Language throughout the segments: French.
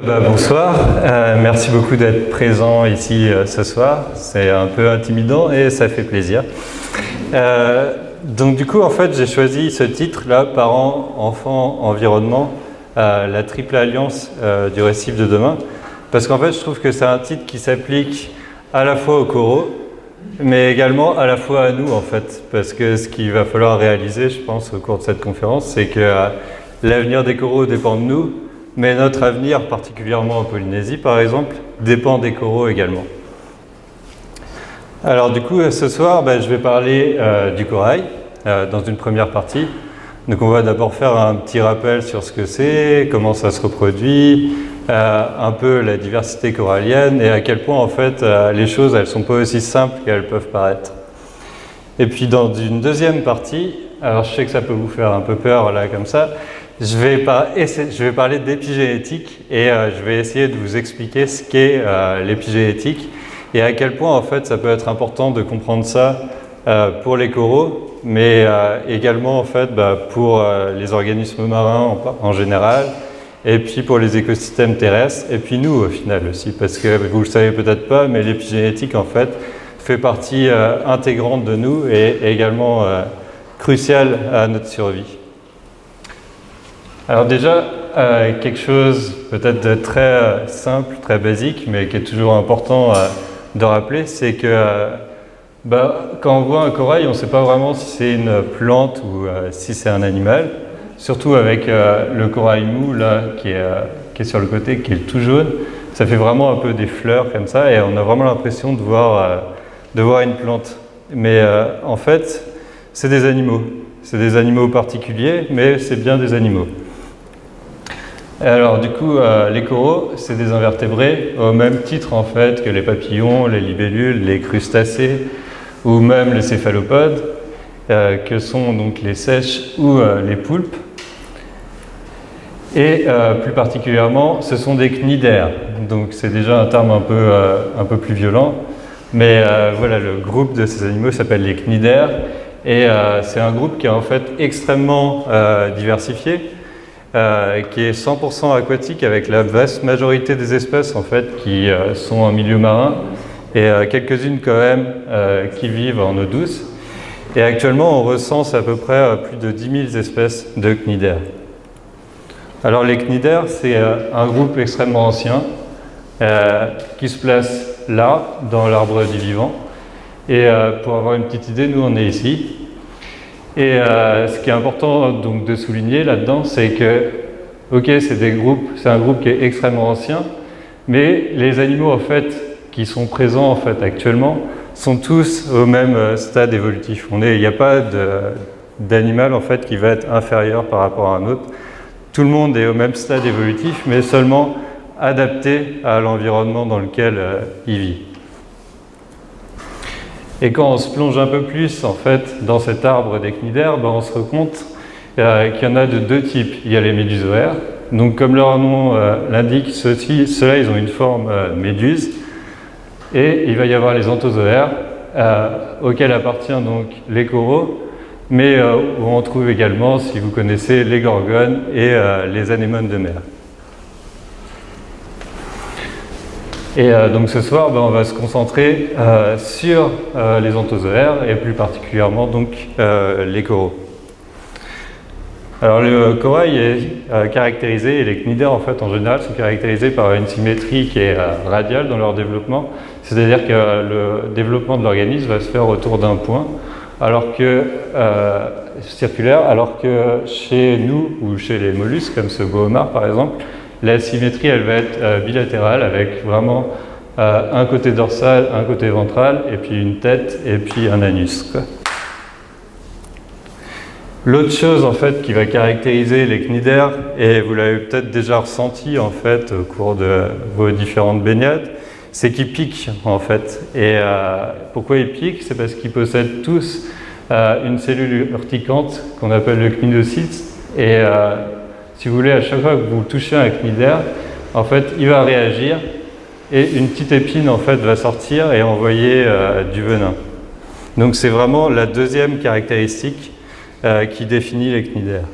Bonsoir, merci beaucoup d'être présent ici ce soir. C'est un peu intimidant et ça fait plaisir. Donc du coup, en fait, j'ai choisi ce titre-là, Parents, enfants, environnement, la triple alliance du récif de demain, parce qu'en fait, je trouve que c'est un titre qui s'applique à la fois aux coraux, mais également à la fois à nous, en fait, parce que ce qu'il va falloir réaliser, je pense, au cours de cette conférence, c'est que l'avenir des coraux dépend de nous, mais notre avenir, particulièrement en Polynésie par exemple, dépend des coraux également. Alors du coup, ce soir, je vais parler du corail dans une première partie. Donc on va d'abord faire un petit rappel sur ce que c'est, comment ça se reproduit, un peu la diversité corallienne et à quel point en fait les choses elles sont pas aussi simples qu'elles peuvent paraître. Et puis dans une deuxième partie, alors je sais que ça peut vous faire un peu peur là comme ça, je vais parler d'épigénétique et je vais essayer de vous expliquer ce qu'est l'épigénétique et à quel point en fait ça peut être important de comprendre ça pour les coraux, mais également en fait pour les organismes marins en général, et puis pour les écosystèmes terrestres, et puis nous au final aussi, parce que vous le savez peut-être pas, mais l'épigénétique en fait fait partie intégrante de nous et également cruciale à notre survie. Alors déjà, quelque chose peut-être de très simple, très basique, mais qui est toujours important de rappeler, c'est que quand on voit un corail, on ne sait pas vraiment si c'est une plante ou si c'est un animal, surtout avec le corail mou là, qui est sur le côté, qui est tout jaune. Ça fait vraiment un peu des fleurs comme ça et on a vraiment l'impression de voir une plante. Mais en fait, c'est des animaux. C'est des animaux particuliers, mais c'est bien des animaux. Alors du coup, les coraux, c'est des invertébrés au même titre en fait que les papillons, les libellules, les crustacés ou même les céphalopodes, que sont donc les seiches ou les poulpes. Et plus particulièrement, ce sont des cnidaires. Donc c'est déjà un terme un peu plus violent, mais voilà, le groupe de ces animaux s'appelle les cnidaires et c'est un groupe qui est en fait extrêmement diversifié. Qui est 100% aquatique avec la vaste majorité des espèces en fait qui sont en milieu marin et quelques-unes quand même qui vivent en eau douce. Et actuellement on recense à peu près plus de 10 000 espèces de cnidaires. Alors les cnidaires c'est un groupe extrêmement ancien qui se place là dans l'arbre du vivant. Et pour avoir une petite idée, nous on est ici. Et ce qui est important donc de souligner là-dedans, c'est que, ok, c'est un groupe qui est extrêmement ancien, mais les animaux en fait qui sont présents en fait actuellement sont tous au même stade évolutif. Il n'y a pas d'animal en fait qui va être inférieur par rapport à un autre. Tout le monde est au même stade évolutif, mais seulement adapté à l'environnement dans lequel il vit. Et quand on se plonge un peu plus en fait dans cet arbre des cnidaires, on se rend compte qu'il y en a de deux types. Il y a les médusoaires, donc comme leur nom l'indique, ceux-là ils ont une forme méduse, et il va y avoir les anthozoaires auxquels appartiennent donc les coraux, mais où on trouve également, si vous connaissez, les gorgones et les anémones de mer. Et donc ce soir, on va se concentrer sur les anthozoaires et plus particulièrement donc les coraux. Alors le corail est caractérisé, et les cnidaires en fait en général sont caractérisés par une symétrie qui est radiale dans leur développement, c'est-à-dire que le développement de l'organisme va se faire autour d'un point, circulaire, alors que chez nous ou chez les mollusques comme ce beau homard par exemple, la symétrie, elle va être bilatérale avec vraiment un côté dorsal, un côté ventral, et puis une tête, et puis un anus, quoi. L'autre chose en fait qui va caractériser les cnidaires, et vous l'avez peut-être déjà ressenti en fait au cours de vos différentes baignades, c'est qu'ils piquent en fait. Et pourquoi ils piquent? C'est parce qu'ils possèdent tous une cellule urticante qu'on appelle le cnidocyte, et si vous voulez, à chaque fois que vous touchez un cnidaire, en fait, il va réagir et une petite épine en fait va sortir et envoyer du venin. Donc c'est vraiment la deuxième caractéristique qui définit les cnidaires.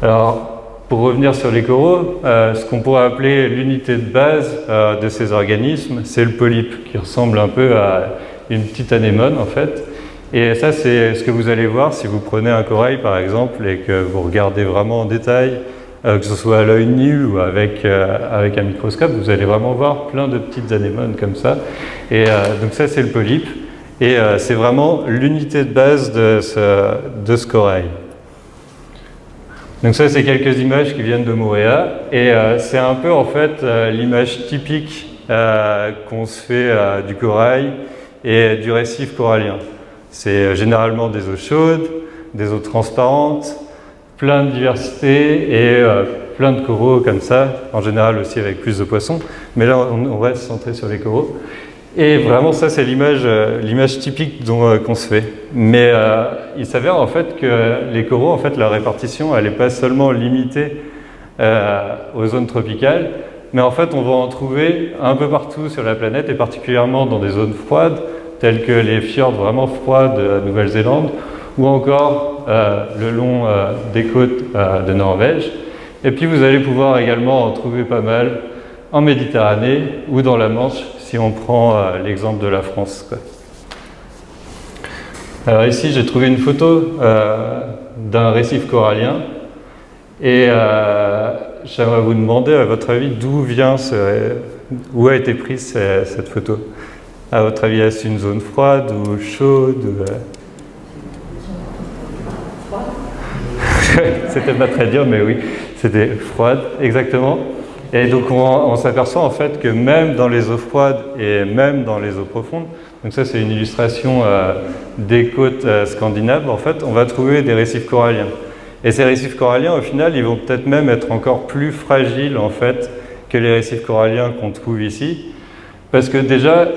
Alors, pour revenir sur les coraux, ce qu'on pourrait appeler l'unité de base de ces organismes, c'est le polype, qui ressemble un peu à une petite anémone en fait. Et ça, c'est ce que vous allez voir si vous prenez un corail par exemple et que vous regardez vraiment en détail, que ce soit à l'œil nu ou avec un microscope, vous allez vraiment voir plein de petites anémones comme ça. Et donc ça, c'est le polype. Et c'est vraiment l'unité de base de ce corail. Donc ça, c'est quelques images qui viennent de Moorea. Et c'est un peu en fait l'image typique qu'on se fait du corail et du récif corallien. C'est généralement des eaux chaudes, des eaux transparentes, plein de diversité et plein de coraux comme ça, en général aussi avec plus de poissons. Mais là, on va se centrer sur les coraux. Et vraiment, ça, c'est l'image typique qu'on se fait. Mais il s'avère en fait que les coraux, en fait, la répartition, elle n'est pas seulement limitée aux zones tropicales, mais en fait, on va en trouver un peu partout sur la planète, et particulièrement dans des zones froides, telles que les fjords vraiment froids de Nouvelle-Zélande, ou encore le long des côtes de Norvège. Et puis, vous allez pouvoir également en trouver pas mal en Méditerranée ou dans la Manche, si on prend l'exemple de la France, quoi. Alors ici, j'ai trouvé une photo d'un récif corallien et j'aimerais vous demander, à votre avis, où a été prise cette photo? À votre avis, est-ce une zone froide ou chaude C'était pas très dur, mais oui, c'était froide, exactement. Et donc on s'aperçoit en fait que même dans les eaux froides et même dans les eaux profondes, donc ça c'est une illustration des côtes scandinaves, en fait on va trouver des récifs coralliens. Et ces récifs coralliens au final ils vont peut-être même être encore plus fragiles en fait que les récifs coralliens qu'on trouve ici. Parce que déjà,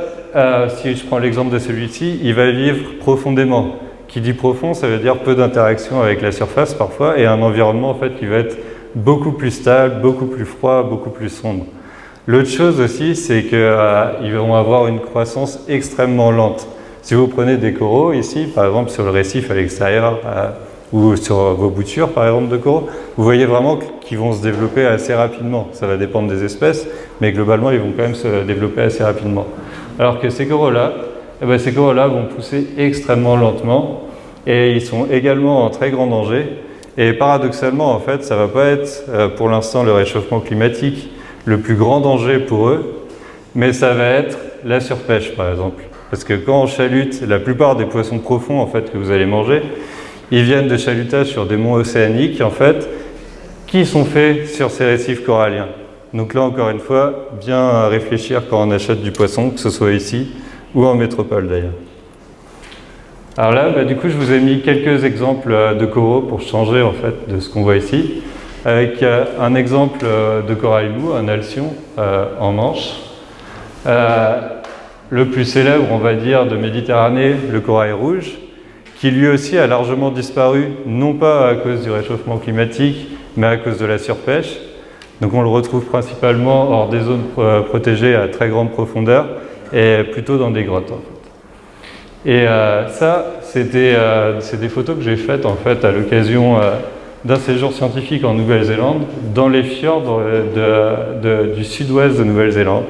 si je prends l'exemple de celui-ci, il va vivre profondément. Qui dit profond, ça veut dire peu d'interaction avec la surface parfois et un environnement en fait qui va être beaucoup plus stable, beaucoup plus froid, beaucoup plus sombre. L'autre chose aussi, c'est qu'ils vont avoir une croissance extrêmement lente. Si vous prenez des coraux ici, par exemple sur le récif à l'extérieur, ou sur vos boutures par exemple de coraux, vous voyez vraiment qu'ils vont se développer assez rapidement. Ça va dépendre des espèces, mais globalement ils vont quand même se développer assez rapidement. Alors que ces coraux-là, vont pousser extrêmement lentement et ils sont également en très grand danger. Et paradoxalement, en fait, ça ne va pas être pour l'instant le réchauffement climatique le plus grand danger pour eux, mais ça va être la surpêche, par exemple. Parce que quand on chalute, la plupart des poissons profonds en fait, que vous allez manger, ils viennent de chalutages sur des monts océaniques, en fait, qui sont faits sur ces récifs coralliens. Donc là, encore une fois, bien réfléchir quand on achète du poisson, que ce soit ici ou en métropole d'ailleurs. Alors là, du coup, je vous ai mis quelques exemples de coraux pour changer en fait de ce qu'on voit ici, avec un exemple de corail mou, un alcyon en Manche. Le plus célèbre, on va dire, de Méditerranée, le corail rouge, qui lui aussi a largement disparu, non pas à cause du réchauffement climatique, mais à cause de la surpêche. Donc on le retrouve principalement hors des zones protégées à très grande profondeur et plutôt dans des grottes en fait. Et ça, c'est des photos que j'ai faites en fait à l'occasion d'un séjour scientifique en Nouvelle-Zélande, dans les fjords du sud-ouest de Nouvelle-Zélande.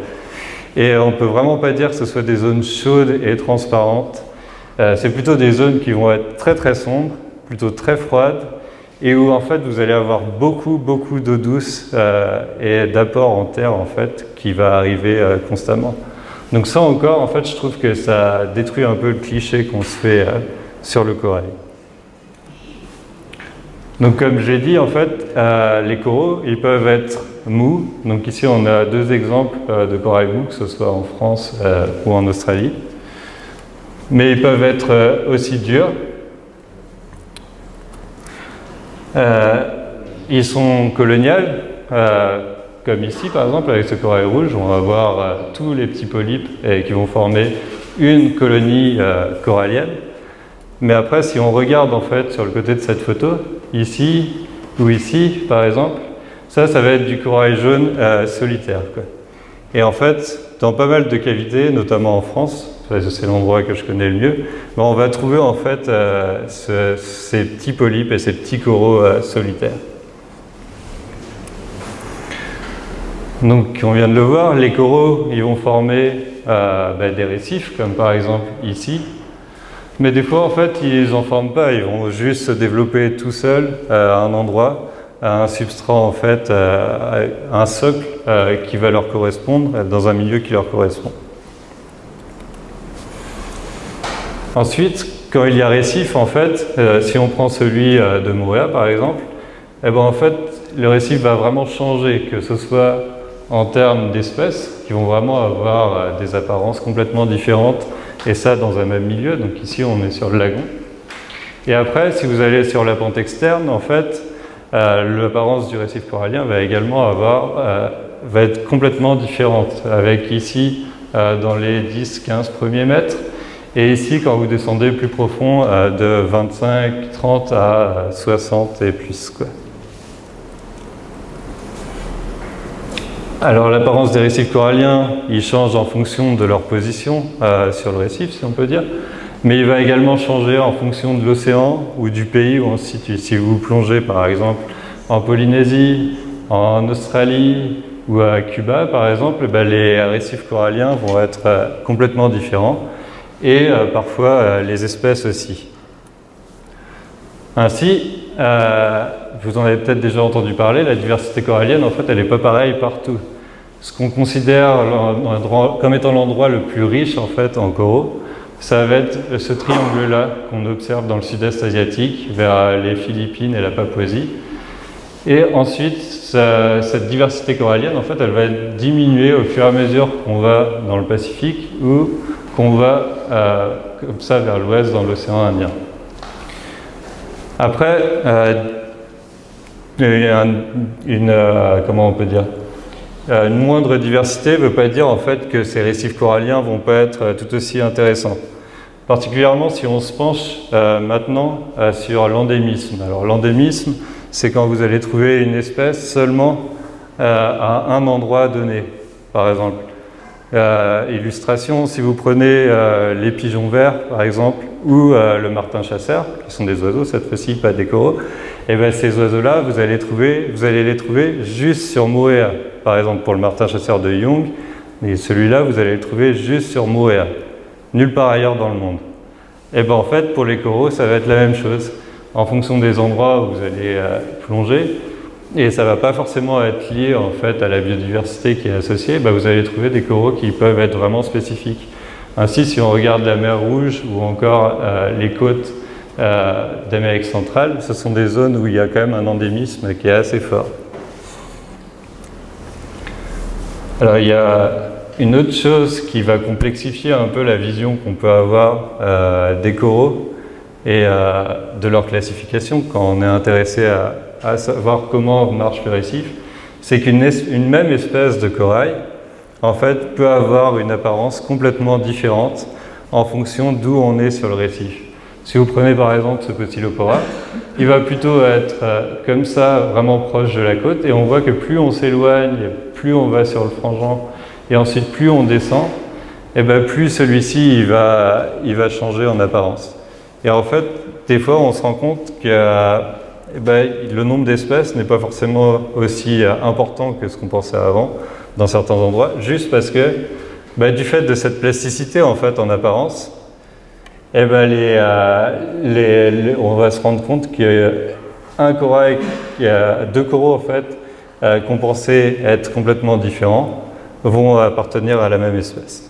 Et on ne peut vraiment pas dire que ce soit des zones chaudes et transparentes. C'est plutôt des zones qui vont être très très sombres, plutôt très froides, et où en fait vous allez avoir beaucoup d'eau douce et d'apport en terre en fait qui va arriver constamment. Donc ça encore, en fait, je trouve que ça détruit un peu le cliché qu'on se fait sur le corail. Donc comme j'ai dit, en fait, les coraux, ils peuvent être mous. Donc ici, on a deux exemples de corail mou, que ce soit en France ou en Australie. Mais ils peuvent être aussi durs. Ils sont coloniales, comme ici par exemple avec ce corail rouge, on va voir tous les petits polypes qui vont former une colonie corallienne. Mais après, si on regarde en fait sur le côté de cette photo, ici ou ici par exemple, ça va être du corail jaune solitaire, quoi. Et en fait, dans pas mal de cavités, notamment en France, c'est l'endroit que je connais le mieux, on va trouver en fait ces petits polypes et ces petits coraux solitaires. Donc, on vient de le voir, les coraux, ils vont former des récifs, comme par exemple ici. Mais des fois, en fait, ils n'en forment pas, ils vont juste se développer tout seuls à un endroit, à un substrat, en fait, à un socle qui va leur correspondre, dans un milieu qui leur correspond. Ensuite, quand il y a récif, en fait, si on prend celui de Moorea, par exemple, eh ben, en fait, le récif va vraiment changer, que ce soit en termes d'espèces, qui vont vraiment avoir des apparences complètement différentes, et ça dans un même milieu. Donc ici, on est sur le lagon. Et après, si vous allez sur la pente externe, en fait, l'apparence du récif corallien va également va être complètement différente, avec ici, dans les 10-15 premiers mètres, et ici, quand vous descendez plus profond, de 25, 30 à 60 et plus, quoi. Alors l'apparence des récifs coralliens, ils changent en fonction de leur position sur le récif, si on peut dire, mais il va également changer en fonction de l'océan ou du pays où on se situe. Si vous plongez par exemple en Polynésie, en Australie ou à Cuba par exemple, les récifs coralliens vont être complètement différents et parfois les espèces aussi. Ainsi, vous en avez peut-être déjà entendu parler, la diversité corallienne, en fait, elle n'est pas pareille partout. Ce qu'on considère comme étant l'endroit le plus riche, en fait, en coraux, ça va être ce triangle-là qu'on observe dans le sud-est asiatique, vers les Philippines et la Papouasie. Et ensuite, cette diversité corallienne, en fait, elle va être diminuée au fur et à mesure qu'on va dans le Pacifique ou qu'on va, comme ça, vers l'ouest, dans l'océan Indien. Après, comment on peut dire, une moindre diversité ne veut pas dire en fait que ces récifs coralliens vont pas être tout aussi intéressants. Particulièrement si on se penche maintenant sur l'endémisme. Alors l'endémisme, c'est quand vous allez trouver une espèce seulement à un endroit donné, par exemple. Illustration, si vous prenez les pigeons verts, par exemple, ou le martin chasseur, qui sont des oiseaux, cette fois-ci, pas des coraux, et bien ces oiseaux-là, vous allez les trouver juste sur Moorea. Par exemple, pour le martin chasseur de Young, et celui-là, vous allez le trouver juste sur Moorea, nulle part ailleurs dans le monde. Et bien en fait, pour les coraux, ça va être la même chose, en fonction des endroits où vous allez plonger. Et ça ne va pas forcément être lié en fait à la biodiversité qui est associée, vous allez trouver des coraux qui peuvent être vraiment spécifiques. Ainsi, si on regarde la mer Rouge ou encore les côtes d'Amérique centrale, ce sont des zones où il y a quand même un endémisme qui est assez fort. Alors il y a une autre chose qui va complexifier un peu la vision qu'on peut avoir des coraux et de leur classification quand on est intéressé à savoir comment marche le récif, c'est qu'une même espèce de corail, en fait, peut avoir une apparence complètement différente en fonction d'où on est sur le récif. Si vous prenez par exemple ce petit Lopora, il va plutôt être comme ça, vraiment proche de la côte, et on voit que plus on s'éloigne, plus on va sur le frangeant, et ensuite plus on descend, et plus celui-ci il va changer en apparence. Et en fait, des fois, on se rend compte que le nombre d'espèces n'est pas forcément aussi important que ce qu'on pensait avant dans certains endroits, juste parce que du fait de cette plasticité en fait en apparence, on va se rendre compte qu'un corail, qu'il y a deux coraux en fait qu'on pensait être complètement différents vont appartenir à la même espèce.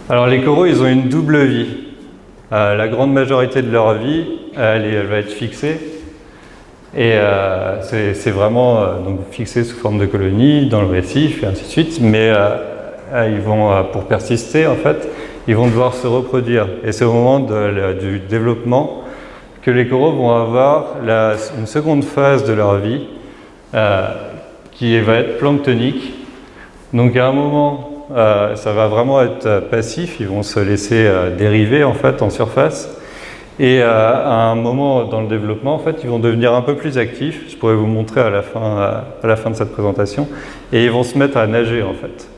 Alors les coraux, ils ont une double vie. La grande majorité de leur vie, elle va être fixée. Et c'est vraiment donc fixé sous forme de colonies dans le récif et ainsi de suite. Mais ils vont, pour persister en fait, ils vont devoir se reproduire. Et c'est au moment du développement que les coraux vont avoir une seconde phase de leur vie qui va être planctonique. Donc à un moment, ça va vraiment être passif, ils vont se laisser dériver en fait en surface. Et à un moment dans le développement, en fait, ils vont devenir un peu plus actifs. Je pourrais vous montrer à la fin de cette présentation. Et ils vont se mettre à nager en fait.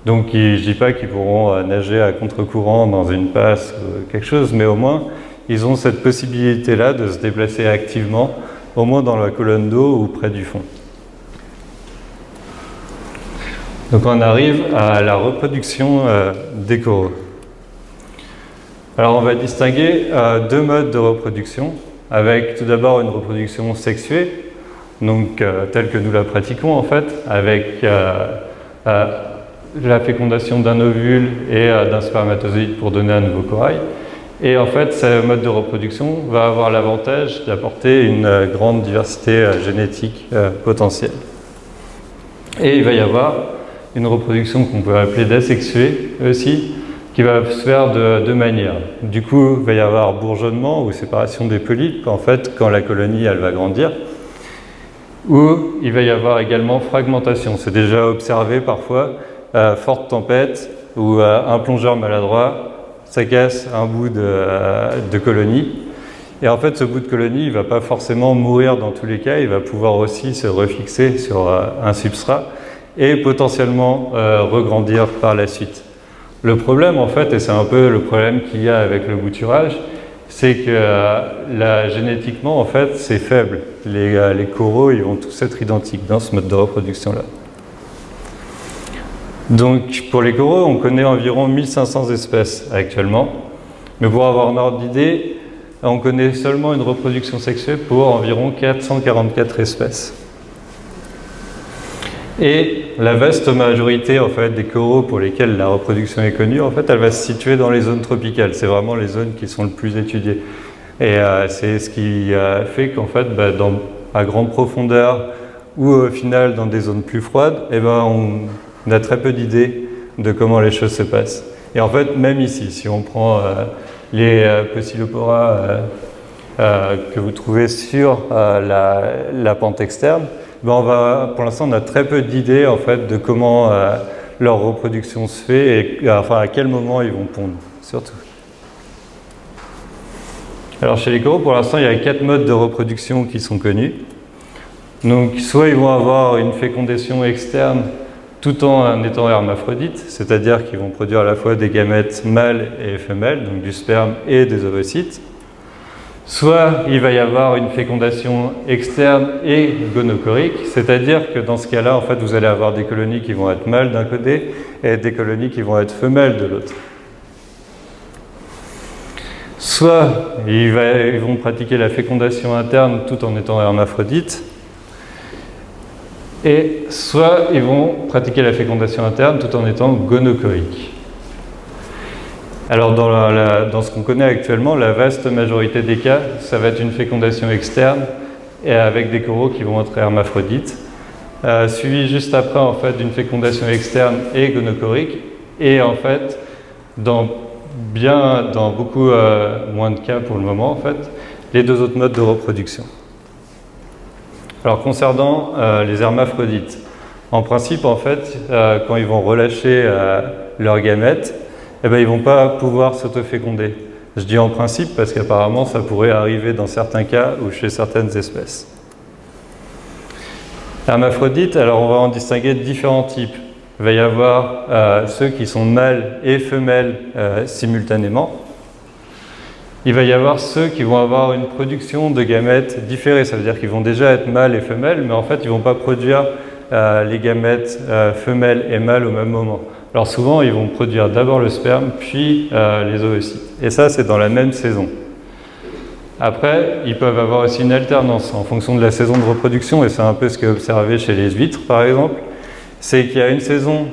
Donc je ne dis pas qu'ils pourront nager à contre-courant dans une passe ou quelque chose, mais au moins ils ont cette possibilité-là de se déplacer activement, au moins dans la colonne d'eau ou près du fond. Donc on arrive à la reproduction des coraux. Alors on va distinguer deux modes de reproduction, avec tout d'abord une reproduction sexuée, donc telle que nous la pratiquons en fait, avec la fécondation d'un ovule et d'un spermatozoïde pour donner un nouveau corail. Et en fait, ce mode de reproduction va avoir l'avantage d'apporter une grande diversité génétique potentielle. Et il va y avoir une reproduction qu'on peut appeler d'asexuée aussi, qui va se faire de deux manières. Du coup, il va y avoir bourgeonnement ou séparation des polypes, en fait, quand la colonie elle va grandir. Ou il va y avoir également fragmentation. C'est déjà observé parfois, forte tempête, où un plongeur maladroit, ça casse un bout de colonie. Et en fait, ce bout de colonie, il ne va pas forcément mourir dans tous les cas, il va pouvoir aussi se refixer sur un substrat et potentiellement regrandir par la suite. Le problème, en fait, et c'est un peu le problème qu'il y a avec le bouturage, c'est que génétiquement, en fait, c'est faible. Les coraux, ils vont tous être identiques dans ce mode de reproduction-là. Donc, pour les coraux, on connaît environ 1500 espèces actuellement. Mais pour avoir un ordre d'idée, on connaît seulement une reproduction sexuée pour environ 444 espèces. Et la vaste majorité en fait, des coraux pour lesquels la reproduction est connue, en fait, elle va se situer dans les zones tropicales. C'est vraiment les zones qui sont le plus étudiées. Et c'est ce qui fait qu'en fait, à grande profondeur ou au final dans des zones plus froides, on a très peu d'idées de comment les choses se passent. Et en fait, même ici, si on prend les Poecilopora que vous trouvez sur la pente externe, pour l'instant, on a très peu d'idées en fait, de comment leur reproduction se fait et enfin, à quel moment ils vont pondre, surtout. Alors chez les coraux, pour l'instant, il y a 4 modes de reproduction qui sont connus. Donc, soit ils vont avoir une fécondation externe tout en étant hermaphrodites, c'est-à-dire qu'ils vont produire à la fois des gamètes mâles et femelles, donc du sperme et des ovocytes. Soit il va y avoir une fécondation externe et gonocorique, c'est-à-dire que dans ce cas-là, en fait, vous allez avoir des colonies qui vont être mâles d'un côté et des colonies qui vont être femelles de l'autre. Soit ils vont pratiquer la fécondation interne tout en étant hermaphrodites, et soit ils vont pratiquer la fécondation interne tout en étant gonocoriques. Alors dans ce qu'on connaît actuellement, la vaste majorité des cas, ça va être une fécondation externe et avec des coraux qui vont être hermaphrodites, suivi juste après en fait d'une fécondation externe et gonocorique, et en fait dans beaucoup moins de cas pour le moment en fait, les deux autres modes de reproduction. Alors concernant les hermaphrodites, en principe en fait, quand ils vont relâcher leurs gamètes, ils ne vont pas pouvoir s'autoféconder. Je dis en principe parce qu'apparemment ça pourrait arriver dans certains cas ou chez certaines espèces. Hermaphrodites, alors on va en distinguer différents types. Il va y avoir ceux qui sont mâles et femelles simultanément. Il va y avoir ceux qui vont avoir une production de gamètes différée, ça veut dire qu'ils vont déjà être mâles et femelles, mais en fait ils ne vont pas produire les gamètes femelles et mâles au même moment. Alors souvent, ils vont produire d'abord le sperme, puis les ovocytes. Et ça, c'est dans la même saison. Après, ils peuvent avoir aussi une alternance en fonction de la saison de reproduction, et c'est un peu ce qui est observé chez les huîtres, par exemple. C'est qu'il y a une saison,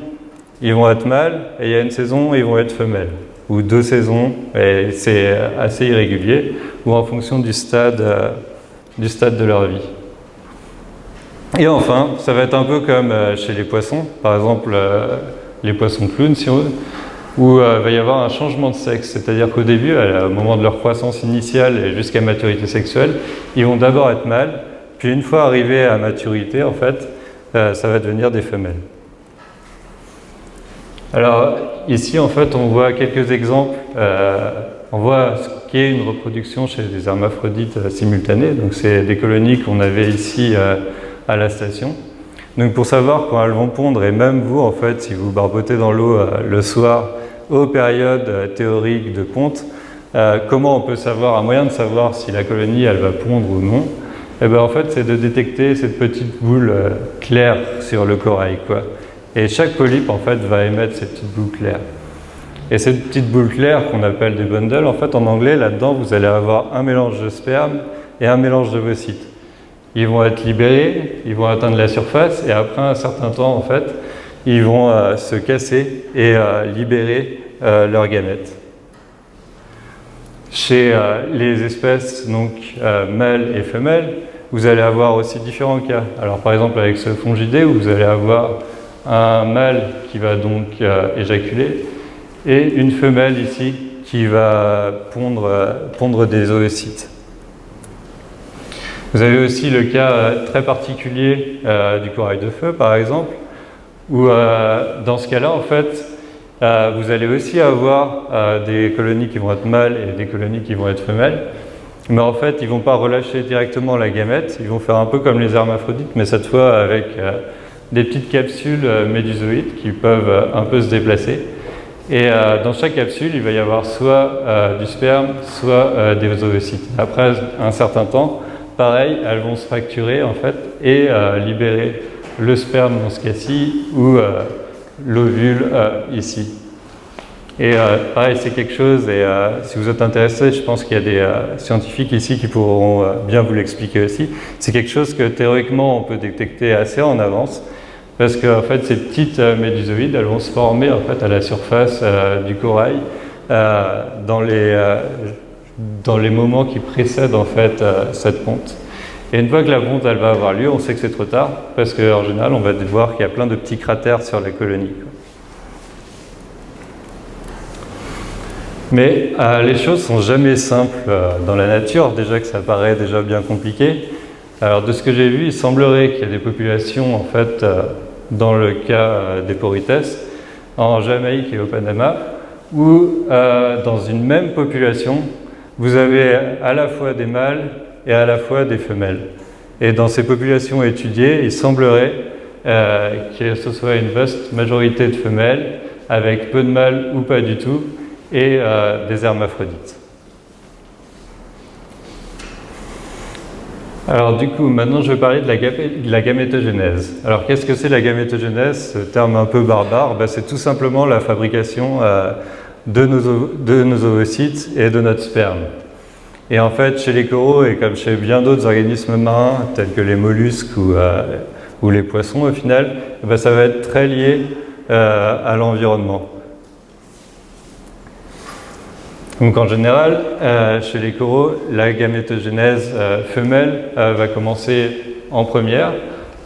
ils vont être mâles, et il y a une saison, ils vont être femelles. Ou 2 saisons, et c'est assez irrégulier, ou en fonction du stade de leur vie. Et enfin, ça va être un peu comme chez les poissons, par exemple les poissons clowns, si on veut, où il va y avoir un changement de sexe, c'est-à-dire qu'au début, au moment de leur croissance initiale et jusqu'à maturité sexuelle, ils vont d'abord être mâles, puis une fois arrivés à maturité, en fait, ça va devenir des femelles. Alors ici, en fait, on voit quelques exemples. On voit ce qu'est une reproduction chez des hermaphrodites simultanés. Donc c'est des colonies qu'on avait ici à la station. Donc pour savoir quand elles vont pondre, et même vous, en fait, si vous barbotez dans l'eau le soir aux périodes théoriques de ponte, comment on peut savoir, un moyen de savoir si la colonie elle va pondre ou non, et en fait c'est de détecter cette petite boule claire sur le corail, quoi. Et chaque polype, en fait, va émettre ces petites boules claires. Et ces petites boules claires qu'on appelle des bundles, en fait, en anglais, là-dedans, vous allez avoir un mélange de sperme et un mélange d'ovocytes. Ils vont être libérés, ils vont atteindre la surface, et après un certain temps, en fait, ils vont se casser et libérer leurs gamètes. Chez les espèces donc, mâles et femelles, vous allez avoir aussi différents cas. Alors par exemple avec ce fongidé, où vous allez avoir un mâle qui va donc éjaculer, et une femelle ici qui va pondre des oocytes. Vous avez aussi le cas très particulier du corail de feu, par exemple, où dans ce cas-là, en fait, vous allez aussi avoir des colonies qui vont être mâles et des colonies qui vont être femelles. Mais en fait, ils ne vont pas relâcher directement la gamète, ils vont faire un peu comme les hermaphrodites, mais cette fois avec des petites capsules médusoïdes qui peuvent un peu se déplacer. Et dans chaque capsule, il va y avoir soit du sperme, soit des ovocytes. Après un certain temps, pareil, elles vont se fracturer en fait et libérer le sperme dans ce cas-ci ou l'ovule ici. Et pareil, c'est quelque chose, et si vous êtes intéressé, je pense qu'il y a des scientifiques ici qui pourront bien vous l'expliquer aussi. C'est quelque chose que théoriquement on peut détecter assez en avance, parce que en fait, ces petites médusoïdes, elles vont se former en fait à la surface du corail dans les moments qui précèdent en fait cette ponte. Et une fois que la ponte elle va avoir lieu, on sait que c'est trop tard, parce qu'en général, on va voir qu'il y a plein de petits cratères sur la colonie. Mais les choses sont jamais simples dans la nature, déjà que ça paraît déjà bien compliqué. Alors de ce que j'ai vu, il semblerait qu'il y a des populations, en fait, dans le cas des porites, en Jamaïque et au Panama, où dans une même population, vous avez à la fois des mâles et à la fois des femelles. Et dans ces populations étudiées, il semblerait que ce soit une vaste majorité de femelles, avec peu de mâles ou pas du tout, et des hermaphrodites. Alors du coup, maintenant je vais parler de la gamétogénèse. Alors qu'est-ce que c'est la gamétogénèse? Ce terme un peu barbare, c'est tout simplement la fabrication de nos ovocytes et de notre sperme. Et en fait, chez les coraux, et comme chez bien d'autres organismes marins, tels que les mollusques ou les poissons au final, ça va être très lié à l'environnement. Donc en général, chez les coraux, la gamétogénèse femelle va commencer en première.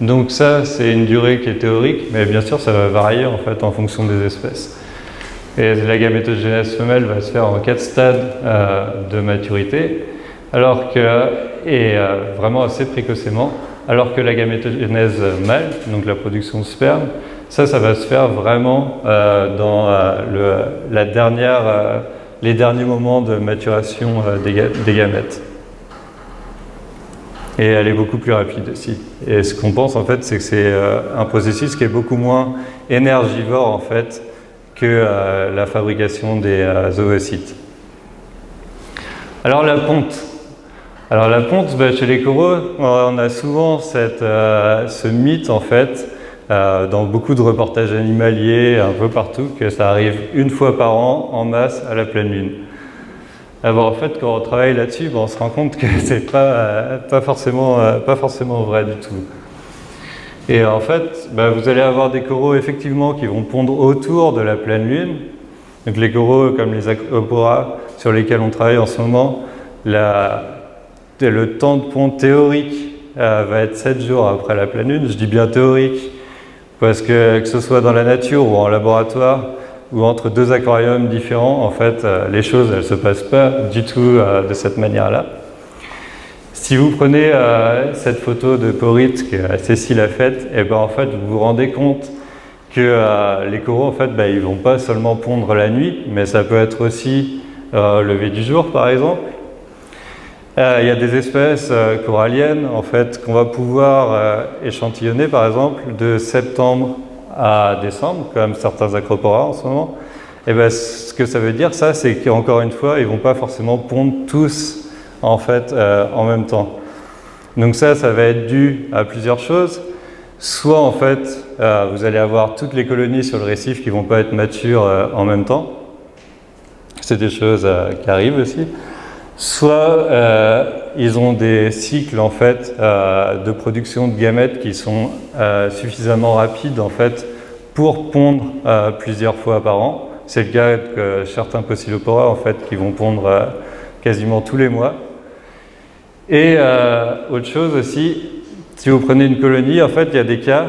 Donc ça, c'est une durée qui est théorique, mais bien sûr, ça va varier en fait en fonction des espèces. Et la gamétogénèse femelle va se faire en 4 stades de maturité, et vraiment assez précocement, alors que la gamétogénèse mâle, donc la production de sperme, ça va se faire vraiment dans les derniers moments de maturation des gamètes. Et elle est beaucoup plus rapide aussi. Et ce qu'on pense en fait, c'est que c'est un processus qui est beaucoup moins énergivore en fait que la fabrication des oocytes. Alors la ponte. Alors la ponte, chez les coraux, on a souvent ce mythe en fait, dans beaucoup de reportages animaliers, un peu partout, que ça arrive une fois par an, en masse, à la pleine lune. En fait, quand on travaille là-dessus, on se rend compte que c'est pas forcément vrai du tout. Et en fait, vous allez avoir des coraux effectivement qui vont pondre autour de la pleine lune. Donc les coraux comme les acropora sur lesquels on travaille en ce moment, le temps de ponte théorique va être 7 jours après la pleine lune. Je dis bien théorique parce que ce soit dans la nature ou en laboratoire ou entre deux aquariums différents, en fait, les choses elles se passent pas du tout de cette manière-là. Si vous prenez cette photo de porite que Cécile a faite, en fait, vous vous rendez compte que les coraux, en fait, ils vont pas seulement pondre la nuit, mais ça peut être aussi lever du jour, par exemple. Il y a des espèces coralliennes, en fait, qu'on va pouvoir échantillonner, par exemple, de septembre à décembre, comme certains acropora en ce moment. Ce que ça veut dire, c'est qu'encore une fois, ils vont pas forcément pondre tous en fait en même temps. Donc ça va être dû à plusieurs choses. soit en fait vous allez avoir toutes les colonies sur le récif qui vont pas être matures en même temps. C'est des choses qui arrivent aussi. Soit ils ont des cycles en fait de production de gamètes qui sont suffisamment rapides en fait pour pondre plusieurs fois par an. C'est le cas de certains Poecilopora en fait qui vont pondre quasiment tous les mois. Et autre chose aussi, si vous prenez une colonie, en fait il y a des cas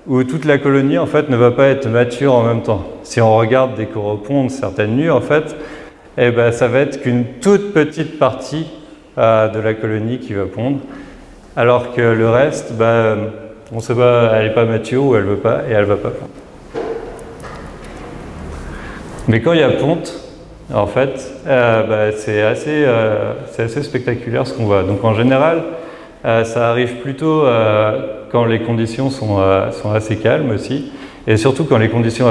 où toute la colonie en fait ne va pas être mature en même temps. Si on regarde des coraux pondre certaines nuits en fait, eh ben, ça va être qu'une toute petite partie de la colonie qui va pondre, alors que le reste, on ne sait pas, elle n'est pas mature ou elle veut pas et elle ne va pas pondre. Mais quand il y a ponte, en fait, c'est assez spectaculaire ce qu'on voit. Donc en général, ça arrive plutôt quand les conditions sont assez calmes aussi, et surtout quand les conditions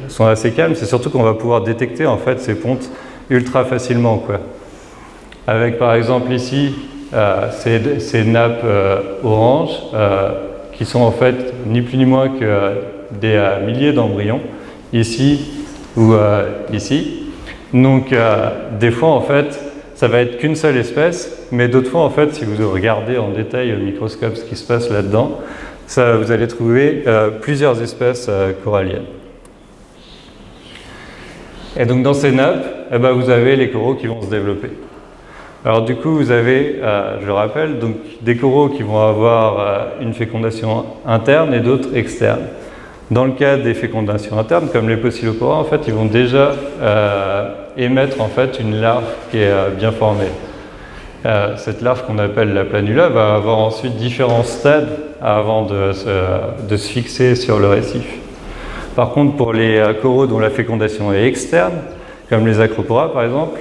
sont assez calmes, c'est surtout qu'on va pouvoir détecter en fait ces pontes ultra facilement, quoi. Avec par exemple ici ces nappes oranges qui sont en fait ni plus ni moins que des milliers d'embryons ici ou ici. Donc des fois en fait ça va être qu'une seule espèce, mais d'autres fois en fait si vous regardez en détail au microscope ce qui se passe là-dedans, vous allez trouver plusieurs espèces coralliennes. Et donc dans ces nappes, vous avez les coraux qui vont se développer. Alors du coup, vous avez, je le rappelle, donc, des coraux qui vont avoir une fécondation interne et d'autres externes. Dans le cas des fécondations internes, comme les Poecilopora, en fait, ils vont déjà émettre en fait une larve qui est bien formée. Cette larve qu'on appelle la planula va avoir ensuite différents stades avant de se fixer sur le récif. Par contre, pour les coraux dont la fécondation est externe, comme les Acropora par exemple,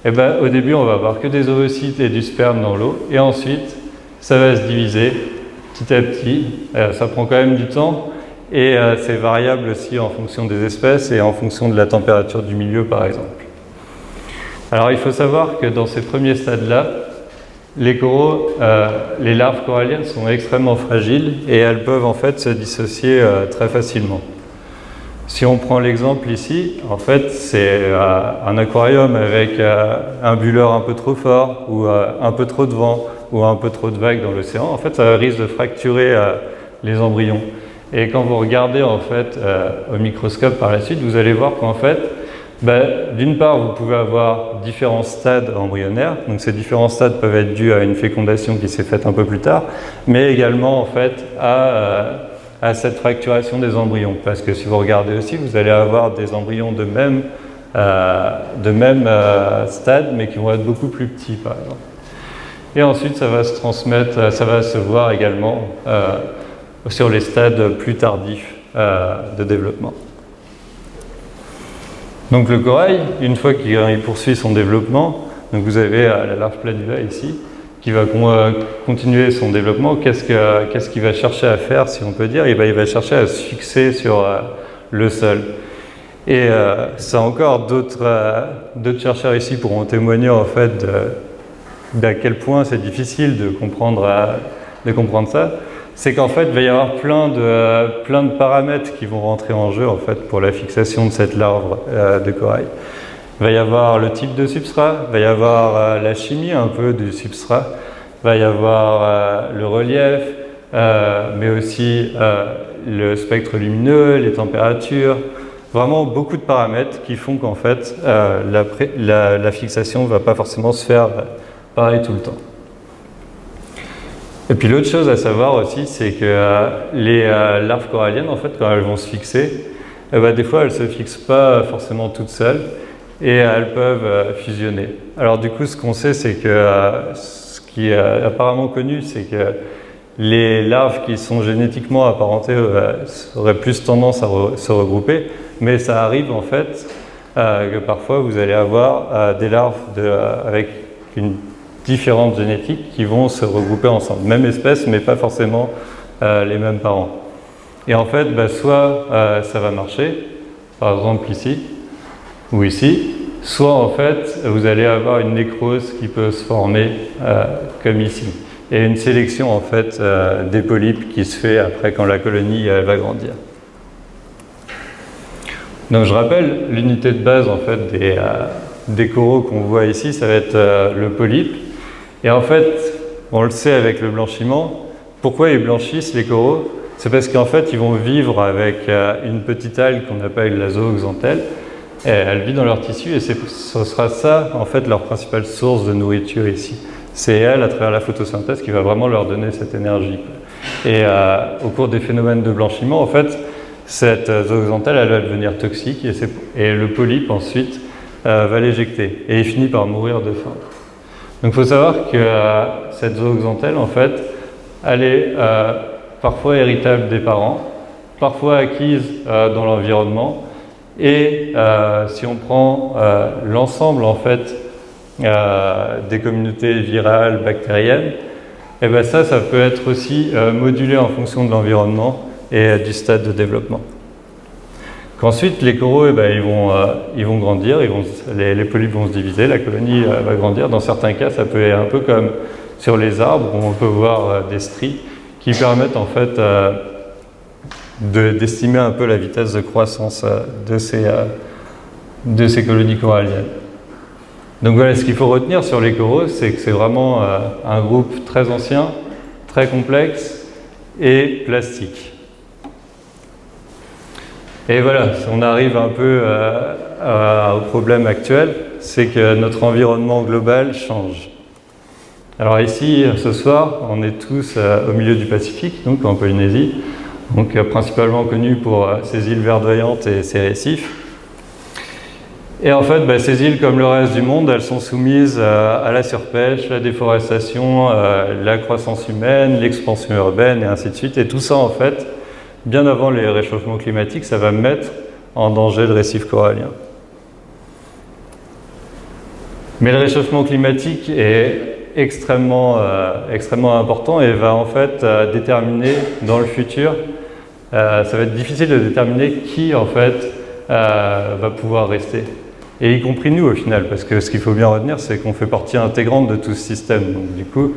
au début on va avoir que des ovocytes et du sperme dans l'eau, et ensuite ça va se diviser petit à petit. Ça prend quand même du temps, et c'est variable aussi en fonction des espèces et en fonction de la température du milieu par exemple. Alors il faut savoir que dans ces premiers stades-là, les coraux, les larves coralliennes sont extrêmement fragiles et elles peuvent en fait se dissocier très facilement. Si on prend l'exemple ici, en fait, c'est un aquarium avec un bulleur un peu trop fort, ou un peu trop de vent, ou un peu trop de vagues dans l'océan. En fait, ça risque de fracturer les embryons. Et quand vous regardez en fait au microscope par la suite, vous allez voir qu'en fait, d'une part, vous pouvez avoir différents stades embryonnaires. Donc ces différents stades peuvent être dus à une fécondation qui s'est faite un peu plus tard, mais également en fait à cette fracturation des embryons, parce que si vous regardez aussi, vous allez avoir des embryons de même stade, mais qui vont être beaucoup plus petits, par exemple. Et ensuite, ça va se transmettre, ça va se voir également sur les stades plus tardifs de développement. Donc le corail, une fois qu'il poursuit son développement, donc vous avez la larve planula ici, qui va continuer son développement. Qu'est-ce qu'il va chercher à faire, si on peut dire? Il va chercher à se fixer sur le sol. Et ça encore, d'autres chercheurs ici pourront témoigner en fait d'à quel point c'est difficile de comprendre ça. C'est qu'en fait, il va y avoir plein de paramètres qui vont rentrer en jeu en fait pour la fixation de cette larve de corail. Il va y avoir le type de substrat, il va y avoir la chimie un peu du substrat, il va y avoir le relief, mais aussi le spectre lumineux, les températures, vraiment beaucoup de paramètres qui font qu'en fait la fixation ne va pas forcément se faire pareil tout le temps. Et puis l'autre chose à savoir aussi, c'est que les larves coralliennes, en fait, quand elles vont se fixer, des fois elles ne se fixent pas forcément toutes seules, et elles peuvent fusionner. Alors du coup, ce qu'on sait, c'est que ce qui est apparemment connu, c'est que les larves qui sont génétiquement apparentées auraient plus tendance à se regrouper, mais ça arrive en fait que parfois vous allez avoir des larves avec une différente génétique qui vont se regrouper ensemble. Même espèce, mais pas forcément les mêmes parents. Et en fait, soit ça va marcher, par exemple ici, ou ici, soit en fait vous allez avoir une nécrose qui peut se former comme ici. et une sélection en fait des polypes qui se fait après quand la colonie va grandir. Donc je rappelle l'unité de base en fait des coraux qu'on voit ici, ça va être le polype. Et en fait, on le sait avec le blanchiment, pourquoi ils blanchissent les coraux? C'est parce qu'en fait ils vont vivre avec une petite algue qu'on appelle la zooxanthelle. Et elle vit dans leur tissu et ce sera ça en fait leur principale source de nourriture ici. C'est elle, à travers la photosynthèse, qui va vraiment leur donner cette énergie. Et au cours des phénomènes de blanchiment, en fait, cette zooxanthelle, elle va devenir toxique et le polype ensuite va l'éjecter. Et il finit par mourir de faim. Donc il faut savoir que cette zooxanthelle, en fait, elle est parfois héritable des parents, parfois acquise dans l'environnement. Et si on prend l'ensemble, en fait, des communautés virales, bactériennes, et ben ça peut être aussi modulé en fonction de l'environnement et du stade de développement. Qu'ensuite, les coraux, ils vont grandir, les polypes vont se diviser, la colonie va grandir. Dans certains cas, ça peut être un peu comme sur les arbres, où on peut voir des stries qui permettent en fait d'estimer un peu la vitesse de croissance de ces colonies coralliennes. Donc voilà, ce qu'il faut retenir sur les coraux, c'est que c'est vraiment un groupe très ancien, très complexe et plastique. Et voilà, on arrive un peu au problème actuel, c'est que notre environnement global change. Alors ici, ce soir, on est tous au milieu du Pacifique, donc en Polynésie, donc principalement connu pour ses îles verdoyantes et ses récifs. Et en fait, ces îles, comme le reste du monde, elles sont soumises à la surpêche, la déforestation, la croissance humaine, l'expansion urbaine et ainsi de suite. Et tout ça, en fait, bien avant les réchauffements climatiques, ça va mettre en danger le récif corallien. Mais le réchauffement climatique est extrêmement important et va en fait déterminer dans le futur, ça va être difficile de déterminer qui en fait va pouvoir rester. Et y compris nous au final, parce que ce qu'il faut bien retenir, c'est qu'on fait partie intégrante de tout ce système. Donc du coup,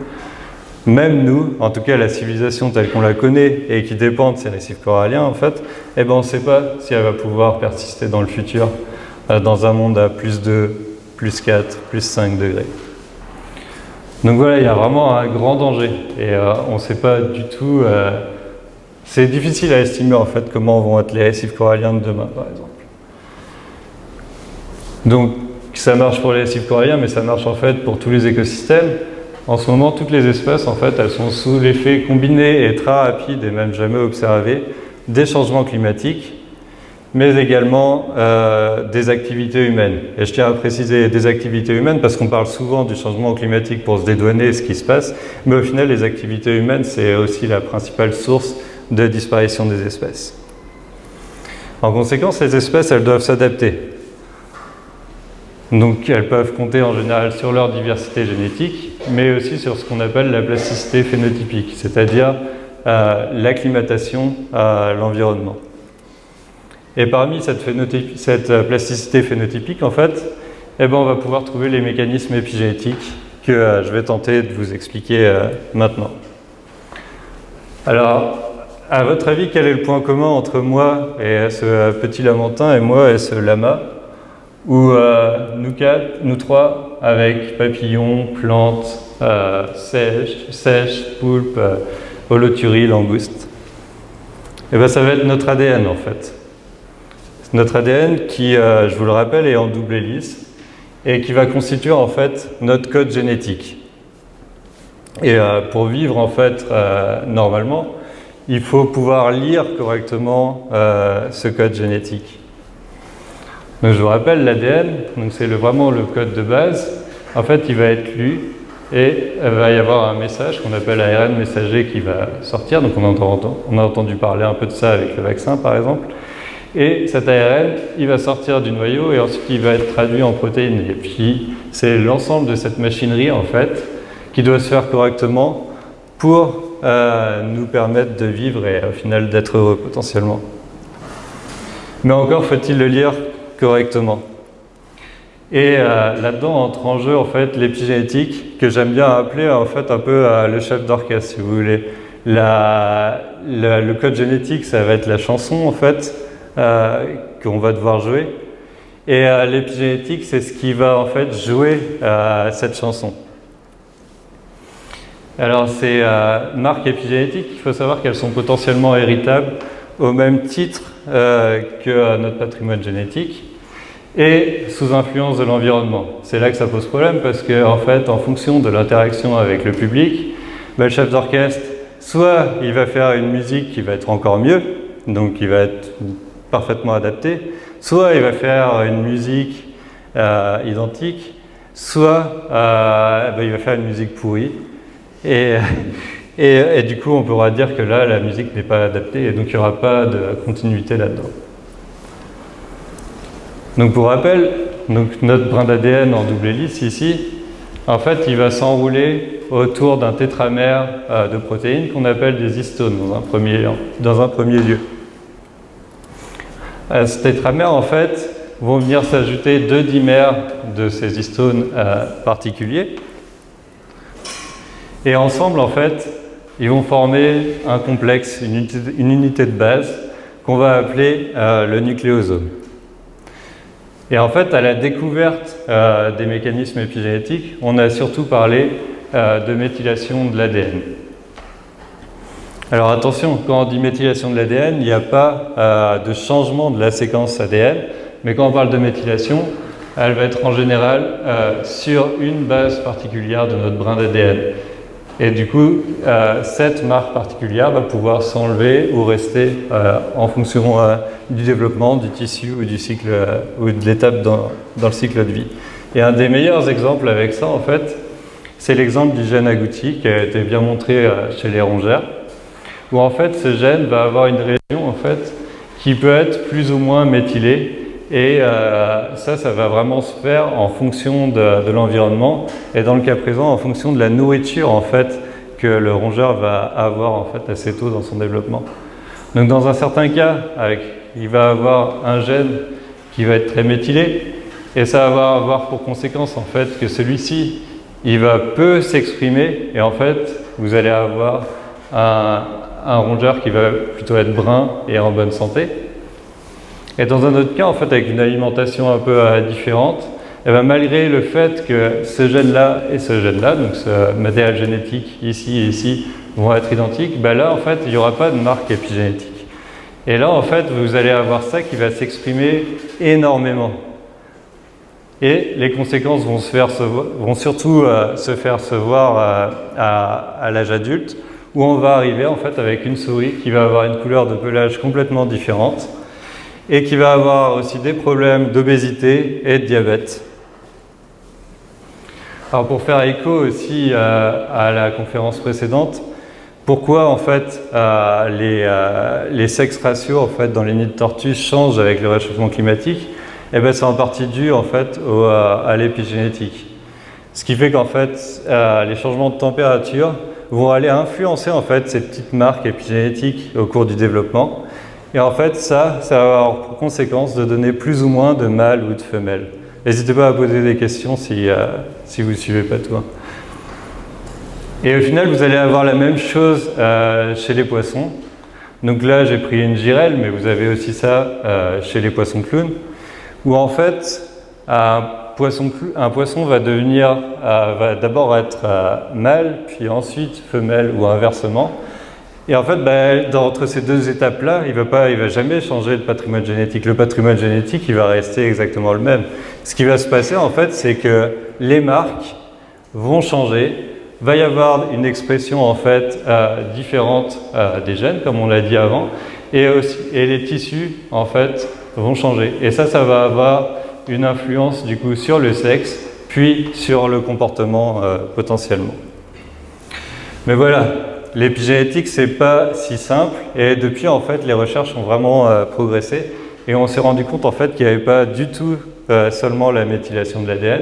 même nous, en tout cas la civilisation telle qu'on la connaît et qui dépend de ces récifs coralliens, en fait, on ne sait pas si elle va pouvoir persister dans le futur, dans un monde à plus 2, plus 4, plus 5 degrés. Donc voilà, il y a vraiment un grand danger et on ne sait pas du tout. C'est difficile à estimer en fait comment vont être les récifs coralliens de demain, par exemple. Donc ça marche pour les récifs coralliens, mais ça marche en fait pour tous les écosystèmes. En ce moment, toutes les espèces, en fait, elles sont sous l'effet combiné et très rapide et même jamais observé des changements climatiques, mais également des activités humaines. Et je tiens à préciser des activités humaines parce qu'on parle souvent du changement climatique pour se dédouaner ce qui se passe, mais au final, les activités humaines, c'est aussi la principale source de disparition des espèces. En conséquence, les espèces, elles doivent s'adapter. Donc elles peuvent compter en général sur leur diversité génétique, mais aussi sur ce qu'on appelle la plasticité phénotypique, c'est-à-dire l'acclimatation à l'environnement. Et parmi cette plasticité phénotypique, en fait, on va pouvoir trouver les mécanismes épigénétiques que je vais tenter de vous expliquer maintenant. Alors, à votre avis, quel est le point commun entre moi et ce petit lamantin et moi et ce lama? Où nous trois, avec papillons, plantes, sèches, poulpes, holoturies, langoustes, ça va être notre ADN en fait. Notre ADN qui, je vous le rappelle, est en double hélice et qui va constituer en fait notre code génétique. Et pour vivre en fait normalement, il faut pouvoir lire correctement ce code génétique. Donc je vous rappelle, l'ADN, c'est vraiment le code de base. En fait, il va être lu et il va y avoir un message qu'on appelle ARN messager qui va sortir. Donc on a entendu parler un peu de ça avec le vaccin, par exemple. Et cet ARN, il va sortir du noyau et ensuite il va être traduit en protéines. Et puis c'est l'ensemble de cette machinerie, en fait, qui doit se faire correctement pour nous permettre de vivre et au final d'être heureux potentiellement. Mais encore faut-il le lire correctement. Et là-dedans entre en jeu en fait l'épigénétique, que j'aime bien appeler en fait un peu le chef d'orchestre si vous voulez. Le code génétique, ça va être la chanson en fait qu'on va devoir jouer, et l'épigénétique, c'est ce qui va en fait jouer cette chanson. Alors ces marques épigénétiques, il faut savoir qu'elles sont potentiellement héritables au même titre que notre patrimoine génétique et sous influence de l'environnement. C'est là que ça pose problème parce que en fait, en fonction de l'interaction avec le public, le chef d'orchestre, soit il va faire une musique qui va être encore mieux, donc qui va être parfaitement adaptée, soit il va faire une musique identique, soit il va faire une musique pourrie. Et du coup, on pourra dire que là, la musique n'est pas adaptée et donc il n'y aura pas de continuité là-dedans. Donc pour rappel, notre brin d'ADN en double hélice ici, en fait, il va s'enrouler autour d'un tétramère de protéines qu'on appelle des histones dans un premier lieu. À ce tétramère, en fait, vont venir s'ajouter 2 dimères de ces histones particuliers. Et ensemble, en fait, ils vont former un complexe, une unité de base qu'on va appeler le nucléosome. Et en fait, à la découverte des mécanismes épigénétiques, on a surtout parlé de méthylation de l'ADN. Alors attention, quand on dit méthylation de l'ADN, il n'y a pas de changement de la séquence ADN, mais quand on parle de méthylation, elle va être en général sur une base particulière de notre brin d'ADN. Et du coup, cette marque particulière va pouvoir s'enlever ou rester en fonction du développement du tissu ou du cycle ou de l'étape dans le cycle de vie. Et un des meilleurs exemples avec ça, en fait, c'est l'exemple du gène agouti qui a été bien montré chez les rongeurs, où en fait ce gène va avoir une région en fait qui peut être plus ou moins méthylée. Et ça va vraiment se faire en fonction de l'environnement et dans le cas présent en fonction de la nourriture en fait que le rongeur va avoir en fait assez tôt dans son développement. Donc dans un certain cas, il va avoir un gène qui va être très méthylé et ça va avoir pour conséquence en fait que celui-ci il va peu s'exprimer et en fait vous allez avoir un rongeur qui va plutôt être brun et en bonne santé. Et dans un autre cas, en fait, avec une alimentation un peu différente, et bien, malgré le fait que ce gène-là et ce gène-là, donc ce matériel génétique ici et ici, vont être identiques, ben là, en fait, il n'y aura pas de marque épigénétique. Et là, en fait, vous allez avoir ça qui va s'exprimer énormément. Et les conséquences vont surtout se faire se voir à l'âge adulte, où on va arriver, en fait, avec une souris qui va avoir une couleur de pelage complètement différente, et qui va avoir aussi des problèmes d'obésité et de diabète. Alors pour faire écho aussi à la conférence précédente, pourquoi en fait les sex ratios en fait dans les nids de tortues changent avec le réchauffement climatique? Eh bien c'est en partie dû en fait à l'épigénétique. Ce qui fait qu'en fait les changements de température vont aller influencer en fait ces petites marques épigénétiques au cours du développement. Et en fait, ça va avoir pour conséquence de donner plus ou moins de mâles ou de femelles. N'hésitez pas à poser des questions si vous ne suivez pas tout. Et au final, vous allez avoir la même chose chez les poissons. Donc là, j'ai pris une girelle, mais vous avez aussi ça chez les poissons clowns, où en fait, un poisson va d'abord être mâle, puis ensuite femelle ou inversement. Et en fait, entre ces deux étapes-là, il va jamais changer de patrimoine génétique. Le patrimoine génétique, il va rester exactement le même. Ce qui va se passer, en fait, c'est que les marques vont changer. Va y avoir une expression, en fait, différente des gènes, comme on l'a dit avant. Et les tissus, en fait, vont changer. Et ça va avoir une influence, du coup, sur le sexe, puis sur le comportement, potentiellement. Mais voilà. L'épigénétique, c'est pas si simple et depuis, en fait, les recherches ont vraiment progressé et on s'est rendu compte, en fait, qu'il n'y avait pas du tout seulement la méthylation de l'ADN,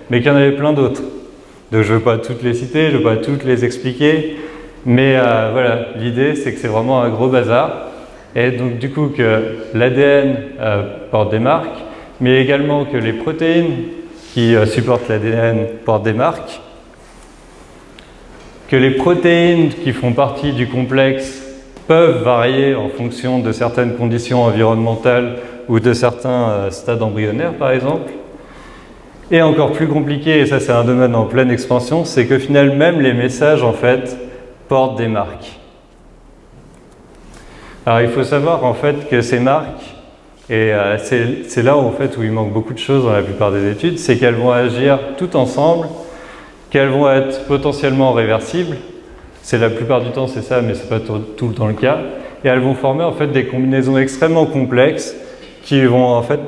mais qu'il y en avait plein d'autres. Donc, je ne veux pas toutes les citer, je ne veux pas toutes les expliquer, mais voilà, l'idée, c'est que c'est vraiment un gros bazar et donc, du coup, que l'ADN porte des marques, mais également que les protéines qui supportent l'ADN portent des marques, que les protéines qui font partie du complexe peuvent varier en fonction de certaines conditions environnementales ou de certains stades embryonnaires, par exemple. Et encore plus compliqué, et ça c'est un domaine en pleine expansion, c'est que finalement même les messages en fait portent des marques. Alors il faut savoir en fait que ces marques, et c'est là en fait où il manque beaucoup de choses dans la plupart des études, c'est qu'elles vont agir toutes ensemble, qu'elles vont être potentiellement réversibles. C'est la plupart du temps c'est ça, mais c'est pas tout le temps le cas. Et elles vont former en fait des combinaisons extrêmement complexes qui vont en fait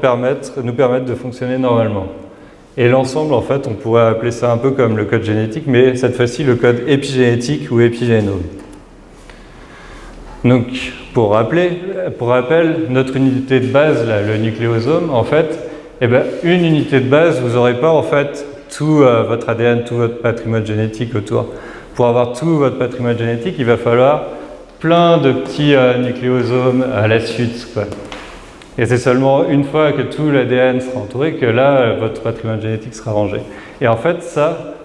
nous permettre de fonctionner normalement. Et l'ensemble en fait on pourrait appeler ça un peu comme le code génétique, mais cette fois-ci le code épigénétique ou épigénome. Donc pour rappel, notre unité de base, là, le nucléosome, en fait, une unité de base, vous n'aurez pas en fait tout votre ADN, tout votre patrimoine génétique autour. Pour avoir tout votre patrimoine génétique, il va falloir plein de petits nucléosomes à la suite, quoi. Et c'est seulement une fois que tout l'ADN sera entouré que là, votre patrimoine génétique sera rangé. Et en fait, ça,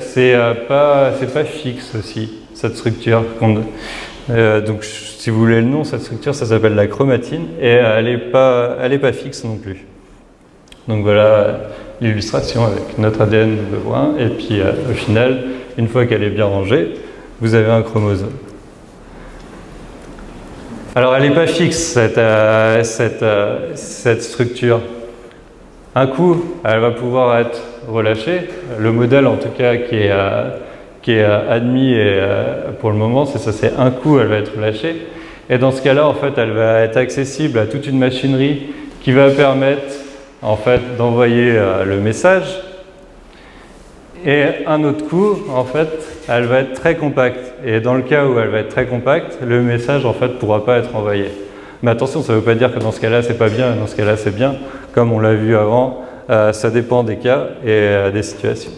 c'est pas fixe aussi, cette structure. Donc, si vous voulez le nom, cette structure, ça s'appelle la chromatine, et elle n'est pas fixe non plus. Donc voilà l'illustration avec notre ADN numéro 1, et puis au final, une fois qu'elle est bien rangée, vous avez un chromosome. Alors elle n'est pas fixe, cette structure. Un coup, elle va pouvoir être relâchée. Le modèle, en tout cas, qui est admis et, pour le moment, c'est ça, c'est un coup, elle va être relâchée. Et dans ce cas-là, en fait, elle va être accessible à toute une machinerie qui va permettre, en fait, d'envoyer le message. Et un autre coup, en fait, elle va être très compacte. Et dans le cas où elle va être très compacte, le message, en fait, ne pourra pas être envoyé. Mais attention, ça ne veut pas dire que dans ce cas-là, c'est pas bien, dans ce cas-là, c'est bien. Comme on l'a vu avant, ça dépend des cas et des situations.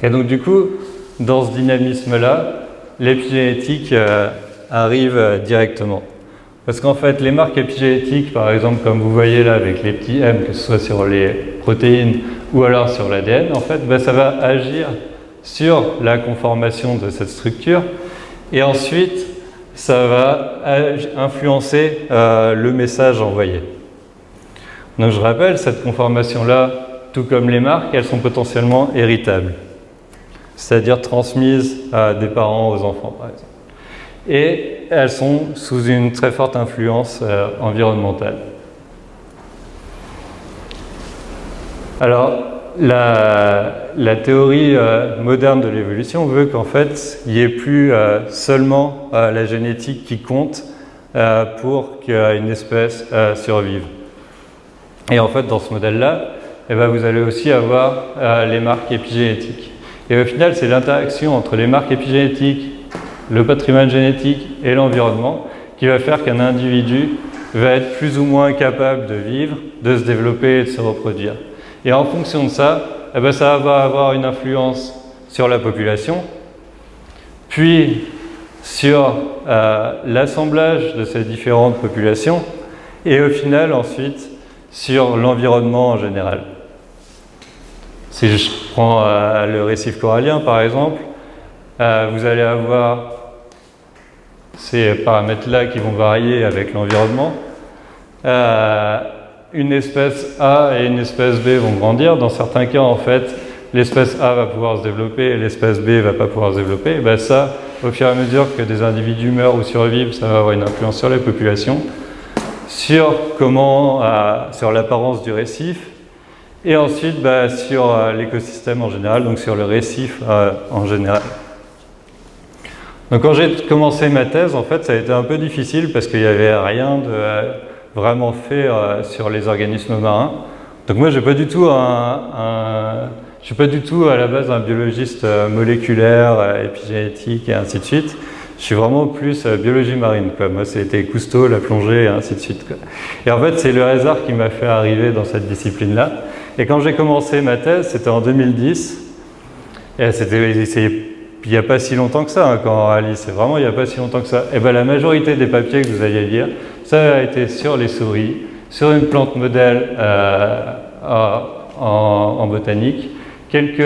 Et donc, du coup, dans ce dynamisme-là, l'épigénétique arrive directement. Parce qu'en fait, les marques épigénétiques, par exemple, comme vous voyez là avec les petits M, que ce soit sur les protéines ou alors sur l'ADN, en fait, ça va agir sur la conformation de cette structure et ensuite, ça va influencer le message envoyé. Donc, je rappelle, cette conformation-là, tout comme les marques, elles sont potentiellement héritables, c'est-à-dire transmises des parents aux enfants, par exemple. Et elles sont sous une très forte influence environnementale. Alors, la théorie moderne de l'évolution veut qu'en fait, il n'y ait plus seulement la génétique qui compte pour qu'une espèce survive. Et en fait, dans ce modèle-là, vous allez aussi avoir les marques épigénétiques. Et au final, c'est l'interaction entre les marques épigénétiques, le patrimoine génétique et l'environnement qui va faire qu'un individu va être plus ou moins capable de vivre, de se développer et de se reproduire. Et en fonction de ça, ça va avoir une influence sur la population, puis sur l'assemblage de ces différentes populations et au final ensuite sur l'environnement en général. Si je prends le récif corallien par exemple, vous allez avoir ces paramètres-là qui vont varier avec l'environnement. Une espèce A et une espèce B vont grandir. Dans certains cas, en fait, l'espèce A va pouvoir se développer et l'espèce B ne va pas pouvoir se développer. Et ça, au fur et à mesure que des individus meurent ou survivent, ça va avoir une influence sur les populations, sur l'apparence du récif, et ensuite sur l'écosystème en général, donc sur le récif en général. Donc quand j'ai commencé ma thèse, en fait, ça a été un peu difficile parce qu'il n'y avait rien de vraiment fait sur les organismes marins. Donc moi, je suis pas du tout à la base un biologiste moléculaire, épigénétique et ainsi de suite. Je suis vraiment plus biologie marine, quoi. Moi, c'était Cousteau, la plongée et ainsi de suite, quoi. Et en fait, c'est le hasard qui m'a fait arriver dans cette discipline-là. Et quand j'ai commencé ma thèse, c'était en 2010. Et il n'y a pas si longtemps que ça, quand on réalise, c'est vraiment il n'y a pas si longtemps que ça. Et la majorité des papiers que vous alliez lire, ça a été sur les souris, sur une plante modèle en botanique, quelques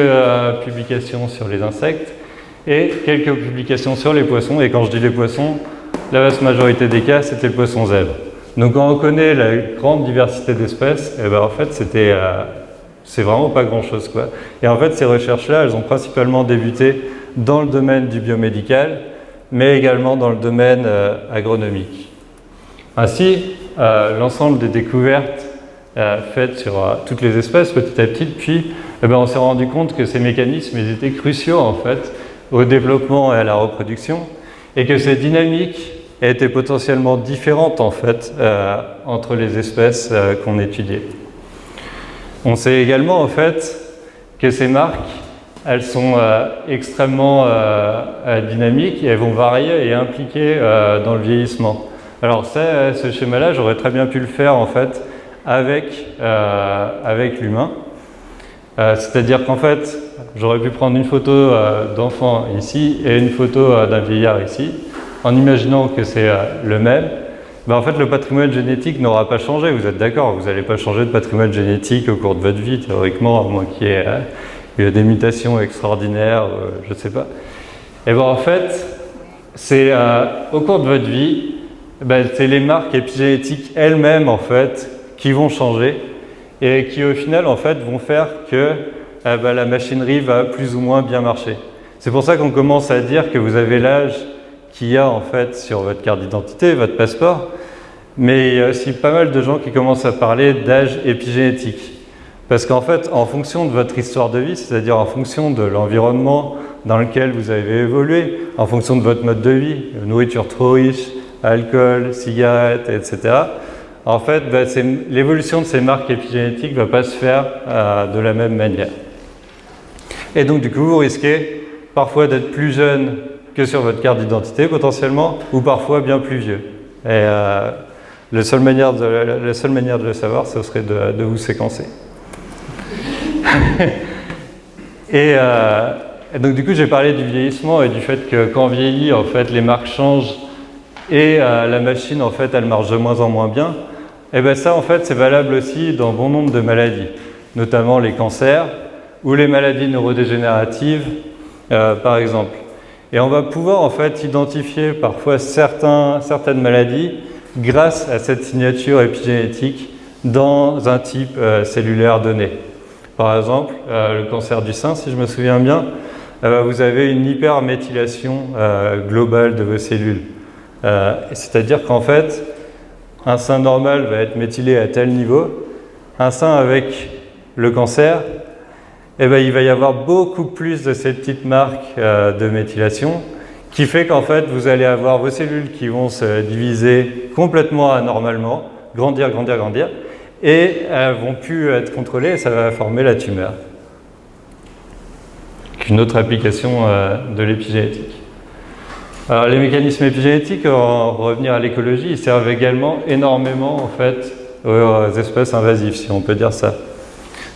publications sur les insectes et quelques publications sur les poissons. Et quand je dis les poissons, la vaste majorité des cas, c'était le poisson zèbre. Donc quand on connaît la grande diversité d'espèces, eh ben, en fait, c'est vraiment pas grand-chose, quoi. Et en fait, ces recherches-là, elles ont principalement débuté dans le domaine du biomédical, mais également dans le domaine agronomique. Ainsi, l'ensemble des découvertes faites sur toutes les espèces petit à petit, puis eh ben, on s'est rendu compte que ces mécanismes ils étaient cruciaux en fait au développement et à la reproduction, et que ces dynamiques étaient potentiellement différentes en fait entre les espèces qu'on étudiait. On sait également en fait que ces marques elles sont extrêmement dynamiques et elles vont varier et impliquer dans le vieillissement. Alors ce schéma-là, j'aurais très bien pu le faire en fait avec l'humain. C'est-à-dire qu'en fait, j'aurais pu prendre une photo d'enfant ici et une photo d'un vieillard ici, en imaginant que c'est le même. Ben en fait, le patrimoine génétique n'aura pas changé, vous êtes d'accord? Vous n'allez pas changer de patrimoine génétique au cours de votre vie, théoriquement, à moins qu'il y ait des mutations extraordinaires, je ne sais pas. Et bien en fait, c'est au cours de votre vie, ben, c'est les marques épigénétiques elles-mêmes en fait qui vont changer et qui au final en fait vont faire que ben, la machinerie va plus ou moins bien marcher. C'est pour ça qu'on commence à dire que vous avez l'âge qu'il y a en fait sur votre carte d'identité, votre passeport, mais il y a aussi pas mal de gens qui commencent à parler d'âge épigénétique. Parce qu'en fait, en fonction de votre histoire de vie, c'est-à-dire en fonction de l'environnement dans lequel vous avez évolué, en fonction de votre mode de vie, nourriture trop riche, alcool, cigarettes, etc., en fait, bah, l'évolution de ces marques épigénétiques ne va pas se faire de la même manière. Et donc, du coup, vous risquez parfois d'être plus jeune que sur votre carte d'identité, potentiellement, ou parfois bien plus vieux. Et la seule manière de le savoir, ce serait de vous séquencer. Et donc du coup j'ai parlé du vieillissement et du fait que quand on vieillit en fait les marques changent et la machine en fait elle marche de moins en moins bien. Et bien ça en fait c'est valable aussi dans bon nombre de maladies, notamment les cancers ou les maladies neurodégénératives par exemple. Et on va pouvoir en fait identifier parfois certaines maladies grâce à cette signature épigénétique dans un type cellulaire donné. Par exemple, le cancer du sein, si je me souviens bien, vous avez une hyperméthylation globale de vos cellules. C'est-à-dire qu'en fait, un sein normal va être méthylé à tel niveau, un sein avec le cancer, eh ben, il va y avoir beaucoup plus de ces petites marques de méthylation, qui fait qu'en fait, vous allez avoir vos cellules qui vont se diviser complètement anormalement, grandir, et elles vont plus être contrôlées et ça va former la tumeur. Une autre application de l'épigénétique. Alors les mécanismes épigénétiques, en revenir à l'écologie, ils servent également énormément en fait aux espèces invasives, si on peut dire ça.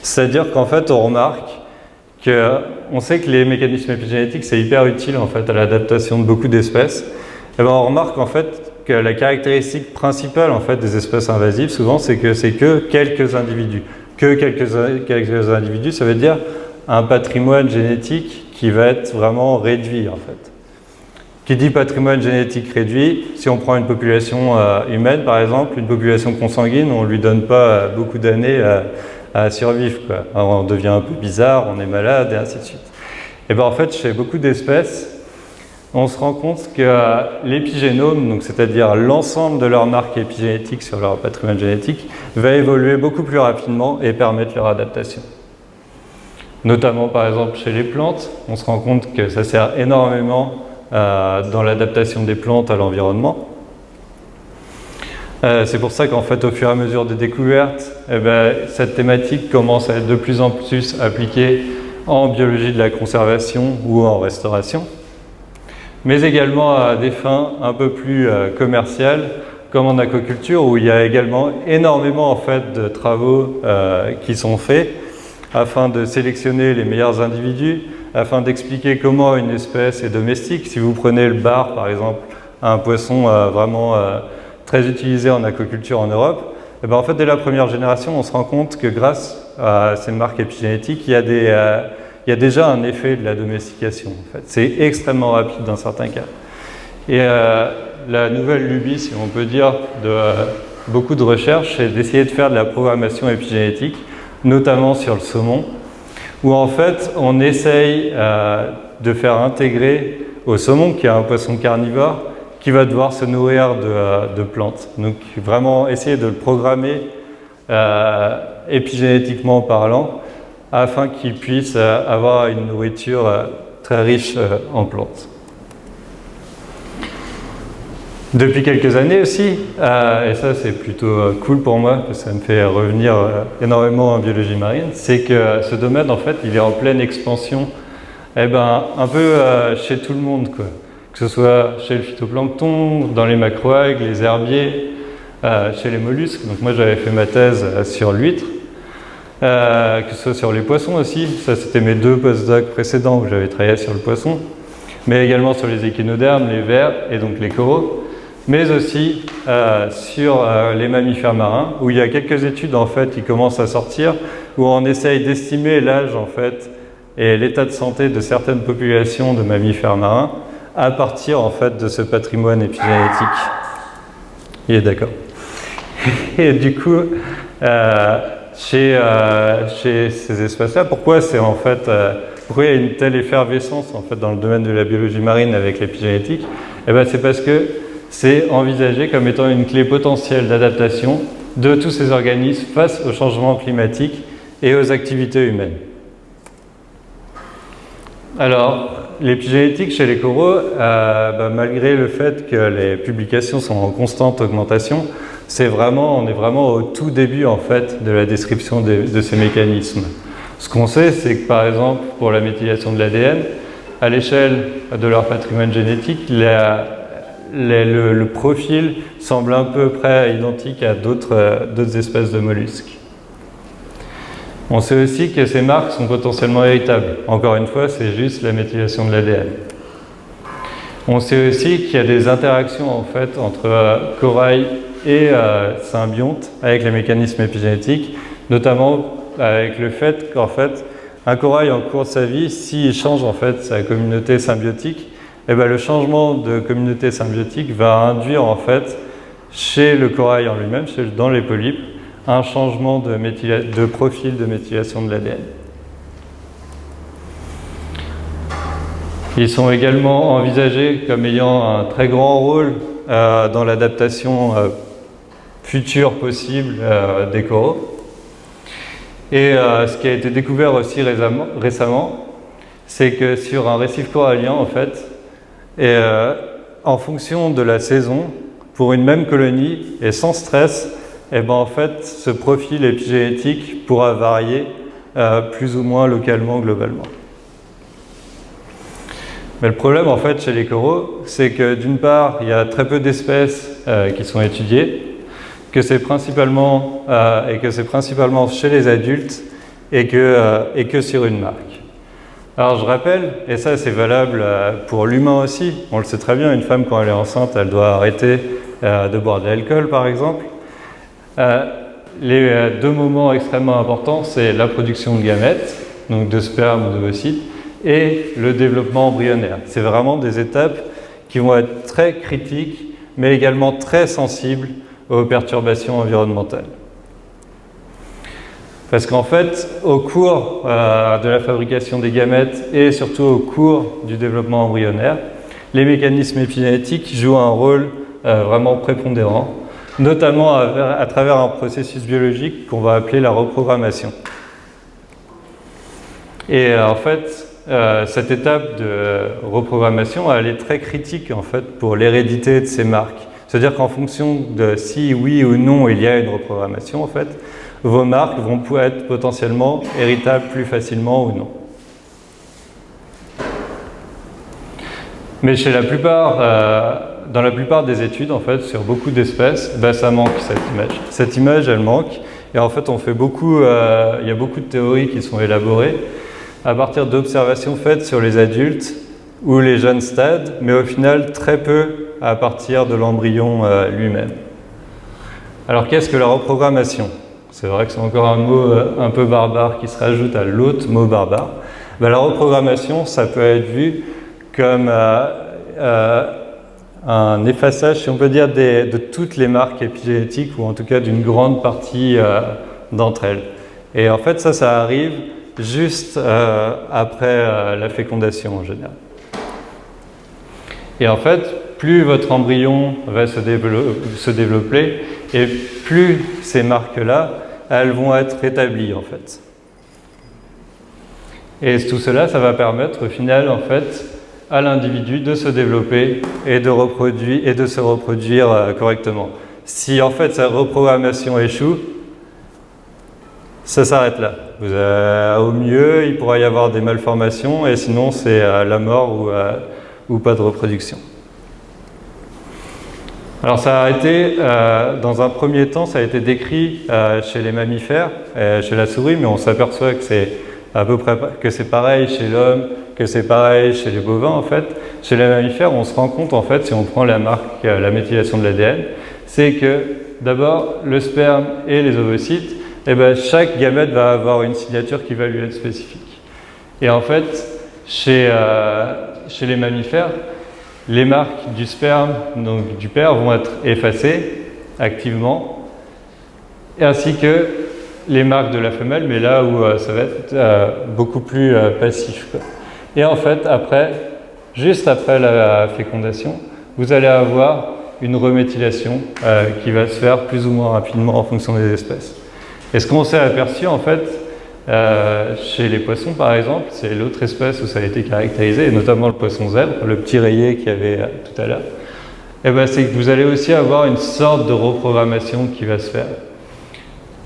C'est-à-dire qu'en fait on remarque qu'on sait que les mécanismes épigénétiques c'est hyper utile en fait à l'adaptation de beaucoup d'espèces. Et ben on remarque en fait que la caractéristique principale en fait des espèces invasives, souvent, c'est que c'est que quelques individus. Que quelques individus, ça veut dire un patrimoine génétique qui va être vraiment réduit en fait. Qui dit patrimoine génétique réduit, si on prend une population humaine par exemple, une population consanguine, on ne lui donne pas beaucoup d'années à survivre, quoi. Alors, on devient un peu bizarre, on est malade et ainsi de suite. Et bien en fait, chez beaucoup d'espèces, on se rend compte que l'épigénome, donc c'est-à-dire l'ensemble de leurs marques épigénétiques sur leur patrimoine génétique, va évoluer beaucoup plus rapidement et permettre leur adaptation. Notamment par exemple chez les plantes, on se rend compte que ça sert énormément dans l'adaptation des plantes à l'environnement. C'est pour ça qu'en fait au fur et à mesure des découvertes, eh ben, cette thématique commence à être de plus en plus appliquée en biologie de la conservation ou en restauration, mais également à des fins un peu plus commerciales, comme en aquaculture, où il y a également énormément en fait, de travaux qui sont faits afin de sélectionner les meilleurs individus, afin d'expliquer comment une espèce est domestique. Si vous prenez le bar, par exemple, un poisson vraiment très utilisé en aquaculture en Europe, et bien en fait, dès la première génération, on se rend compte que grâce à ces marques épigénétiques, il y a déjà un effet de la domestication. En fait. C'est extrêmement rapide dans certains cas. Et la nouvelle lubie, si on peut dire, de beaucoup de recherches, c'est d'essayer de faire de la programmation épigénétique, notamment sur le saumon, où en fait on essaye de faire intégrer au saumon, qui est un poisson carnivore, qui va devoir se nourrir de plantes. Donc vraiment essayer de le programmer épigénétiquement parlant, afin qu'il puisse avoir une nourriture très riche en plantes. Depuis quelques années aussi, et ça c'est plutôt cool pour moi, parce que ça me fait revenir énormément en biologie marine, c'est que ce domaine en fait il est en pleine expansion, un peu chez tout le monde, quoi. Que ce soit chez le phytoplancton, dans les macroalgues, les herbiers, chez les mollusques. Donc moi j'avais fait ma thèse sur l'huître, que ce soit sur les poissons aussi, ça c'était mes 2 postdocs précédents où j'avais travaillé sur le poisson, mais également sur les échinodermes, les vers et donc les coraux. Mais aussi sur les mammifères marins, où il y a quelques études en fait qui commencent à sortir, où on essaye d'estimer l'âge en fait et l'état de santé de certaines populations de mammifères marins à partir en fait de ce patrimoine épigénétique. Il est d'accord. Et du coup, chez ces espèces-là, pourquoi il y a une telle effervescence en fait dans le domaine de la biologie marine avec l'épigénétique? C'est parce que c'est envisagé comme étant une clé potentielle d'adaptation de tous ces organismes face au changement climatique et aux activités humaines. Alors, l'épigénétique chez les coraux, malgré le fait que les publications sont en constante augmentation, on est vraiment au tout début en fait de la description de ces mécanismes. Ce qu'on sait, c'est que par exemple, pour la méthylation de l'ADN, à l'échelle de leur patrimoine génétique, le profil semble à peu près identique à d'autres espèces de mollusques. On sait aussi que ces marques sont potentiellement héritables. Encore une fois, c'est juste la méthylation de l'ADN. On sait aussi qu'il y a des interactions en fait entre corail et symbionte avec les mécanismes épigénétiques, notamment avec le fait qu'en fait, un corail en cours de sa vie, s'il change en fait sa communauté symbiotique, le changement de communauté symbiotique va induire en fait chez le corail en lui-même, dans les polypes, un changement de profil de méthylation de l'ADN. Ils sont également envisagés comme ayant un très grand rôle dans l'adaptation future possible des coraux. Et ce qui a été découvert aussi récemment, c'est que sur un récif corallien, en fait, en fonction de la saison, pour une même colonie et sans stress, en fait, ce profil épigénétique pourra varier plus ou moins localement, globalement. Mais le problème, en fait, chez les coraux, c'est que d'une part, il y a très peu d'espèces qui sont étudiées, que c'est principalement chez les adultes et que sur une marque. Alors je rappelle, et ça c'est valable pour l'humain aussi, on le sait très bien, une femme quand elle est enceinte, elle doit arrêter de boire de l'alcool par exemple. Les 2 moments extrêmement importants, c'est la production de gamètes, donc de sperme ou d'ovocytes, et le développement embryonnaire. C'est vraiment des étapes qui vont être très critiques, mais également très sensibles aux perturbations environnementales. Parce qu'en fait, au cours de la fabrication des gamètes et surtout au cours du développement embryonnaire, les mécanismes épigénétiques jouent un rôle vraiment prépondérant, notamment à travers un processus biologique qu'on va appeler la reprogrammation. Et en fait, cette étape de reprogrammation, elle est très critique en fait pour l'hérédité de ces marques. C'est-à-dire qu'en fonction de si oui ou non il y a une reprogrammation, en fait, vos marques vont être potentiellement héritables plus facilement ou non. Mais chez la plupart, dans la plupart des études, en fait, sur beaucoup d'espèces, ça manque cette image. Cette image, elle manque, et en fait, il y a beaucoup de théories qui sont élaborées à partir d'observations faites sur les adultes ou les jeunes stades, mais au final très peu à partir de l'embryon lui-même. Alors qu'est-ce que la reprogrammation? c'est vrai que c'est encore un mot un peu barbare qui se rajoute à l'autre mot barbare. Ben, la reprogrammation, ça peut être vu comme un effaçage, si on peut dire, de toutes les marques épigénétiques, ou en tout cas d'une grande partie d'entre elles. Et en fait, ça arrive juste après la fécondation en général. Et en fait, plus votre embryon va se développer, et plus ces marques-là, elles vont être rétablies en fait. Et tout cela, ça va permettre au final, en fait, à l'individu de se développer et de se reproduire correctement. Si en fait sa reprogrammation échoue, ça s'arrête là. Au mieux, il pourra y avoir des malformations, et sinon c'est la mort ou pas de reproduction. Alors ça a été, dans un premier temps, ça a été décrit chez les mammifères, chez la souris, mais on s'aperçoit que c'est à peu près que c'est pareil chez l'homme, que c'est pareil chez les bovins en fait. Chez les mammifères, on se rend compte en fait, si on prend la marque, la méthylation de l'ADN, c'est que d'abord le sperme et les ovocytes, eh ben, chaque gamète va avoir une signature qui va lui être spécifique. Et en fait, chez les mammifères, les marques du sperme, donc du père, vont être effacées activement, ainsi que les marques de la femelle, mais là où ça va être beaucoup plus passif, quoi. Et en fait, juste après la fécondation, vous allez avoir une reméthylation qui va se faire plus ou moins rapidement en fonction des espèces. Et ce qu'on s'est aperçu en fait, chez les poissons par exemple, c'est l'autre espèce où ça a été caractérisé, et notamment le poisson zèbre, le petit rayé qu'il y avait tout à l'heure, et ben, c'est que vous allez aussi avoir une sorte de reprogrammation qui va se faire.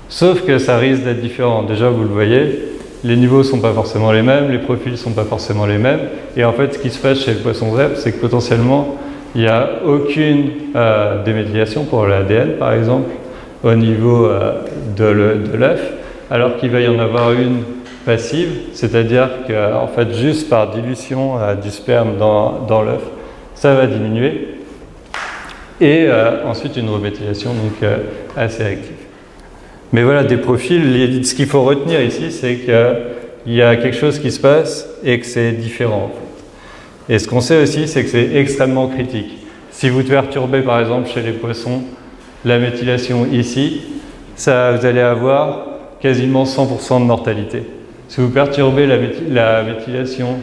Sauf que ça risque d'être différent. Déjà, vous le voyez, les niveaux ne sont pas forcément les mêmes, les profils ne sont pas forcément les mêmes. Et en fait, ce qui se passe chez le poisson zèbre, c'est que potentiellement, il n'y a aucune déméthylation pour l'ADN, par exemple, au niveau de l'œuf, alors qu'il va y en avoir une passive, c'est-à-dire qu'en fait, juste par dilution du sperme dans l'œuf, ça va diminuer. Et ensuite, une reméthylation donc, assez active. Mais voilà, des profils, ce qu'il faut retenir ici, c'est qu'il y a quelque chose qui se passe et que c'est différent. En fait. Et ce qu'on sait aussi, c'est que c'est extrêmement critique. Si vous perturbez, par exemple, chez les poissons, la méthylation ici, vous allez avoir quasiment 100% de mortalité. Si vous perturbez la méthylation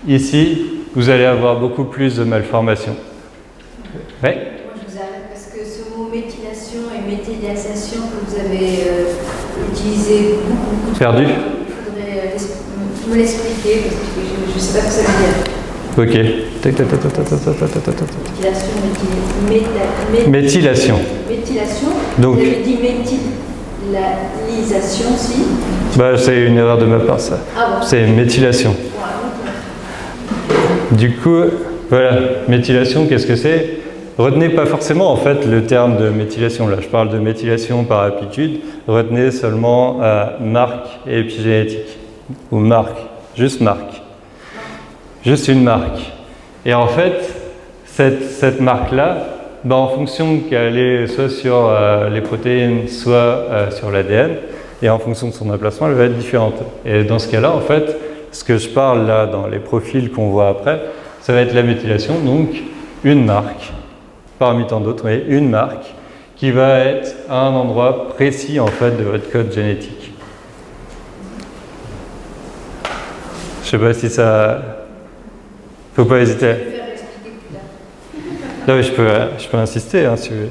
ici, vous allez avoir beaucoup plus de malformations. Ouais. Parce que ce mot méthylation et méthylisation que vous avez utilisé beaucoup de perdu. Il faudrait me l'expliquer parce que je ne sais pas ce que ça veut dire. Ok. Méthylation. Méthylation. Donc, vous avez dit méthylisation aussi. Bah, c'est une erreur de ma part ça. Ah bon. C'est méthylation. Du coup, voilà, méthylation, qu'est-ce que c'est? Retenez pas forcément en fait le terme de méthylation. Là, je parle de méthylation par aptitude. Retenez seulement marque épigénétique ou marque, juste marque, juste une marque. Et en fait, cette marque-là, bah, en fonction qu'elle est soit sur les protéines, soit sur l'ADN, et en fonction de son emplacement, elle va être différente. Et dans ce cas-là, en fait, ce que je parle là dans les profils qu'on voit après, ça va être la méthylation, donc une marque. Parmi tant d'autres, mais une marque qui va être à un endroit précis en fait de votre code génétique. Je sais pas si ça... Faut pas hésiter. Non, mais je peux insister hein, si vous voulez.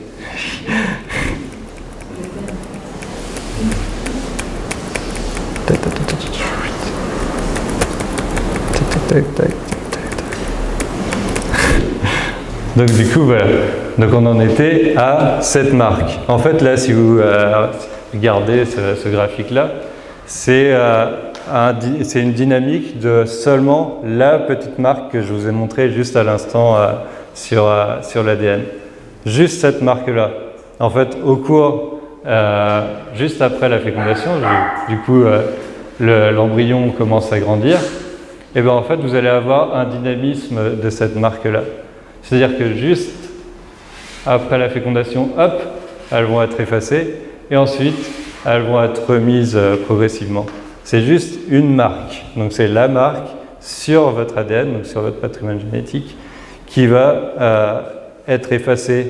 Donc du coup, voilà. Donc on en était à cette marque. En fait, là, si vous regardez ce graphique-là, c'est une dynamique de seulement la petite marque que je vous ai montrée juste à l'instant sur l'ADN. Juste cette marque-là. En fait, au cours, juste après la fécondation, du coup, l'embryon commence à grandir, et bien en fait, vous allez avoir un dynamisme de cette marque-là. C'est-à-dire que juste après la fécondation, hop, elles vont être effacées, et ensuite, elles vont être remises progressivement. C'est juste une marque. Donc c'est la marque sur votre ADN, donc sur votre patrimoine génétique, qui va être effacée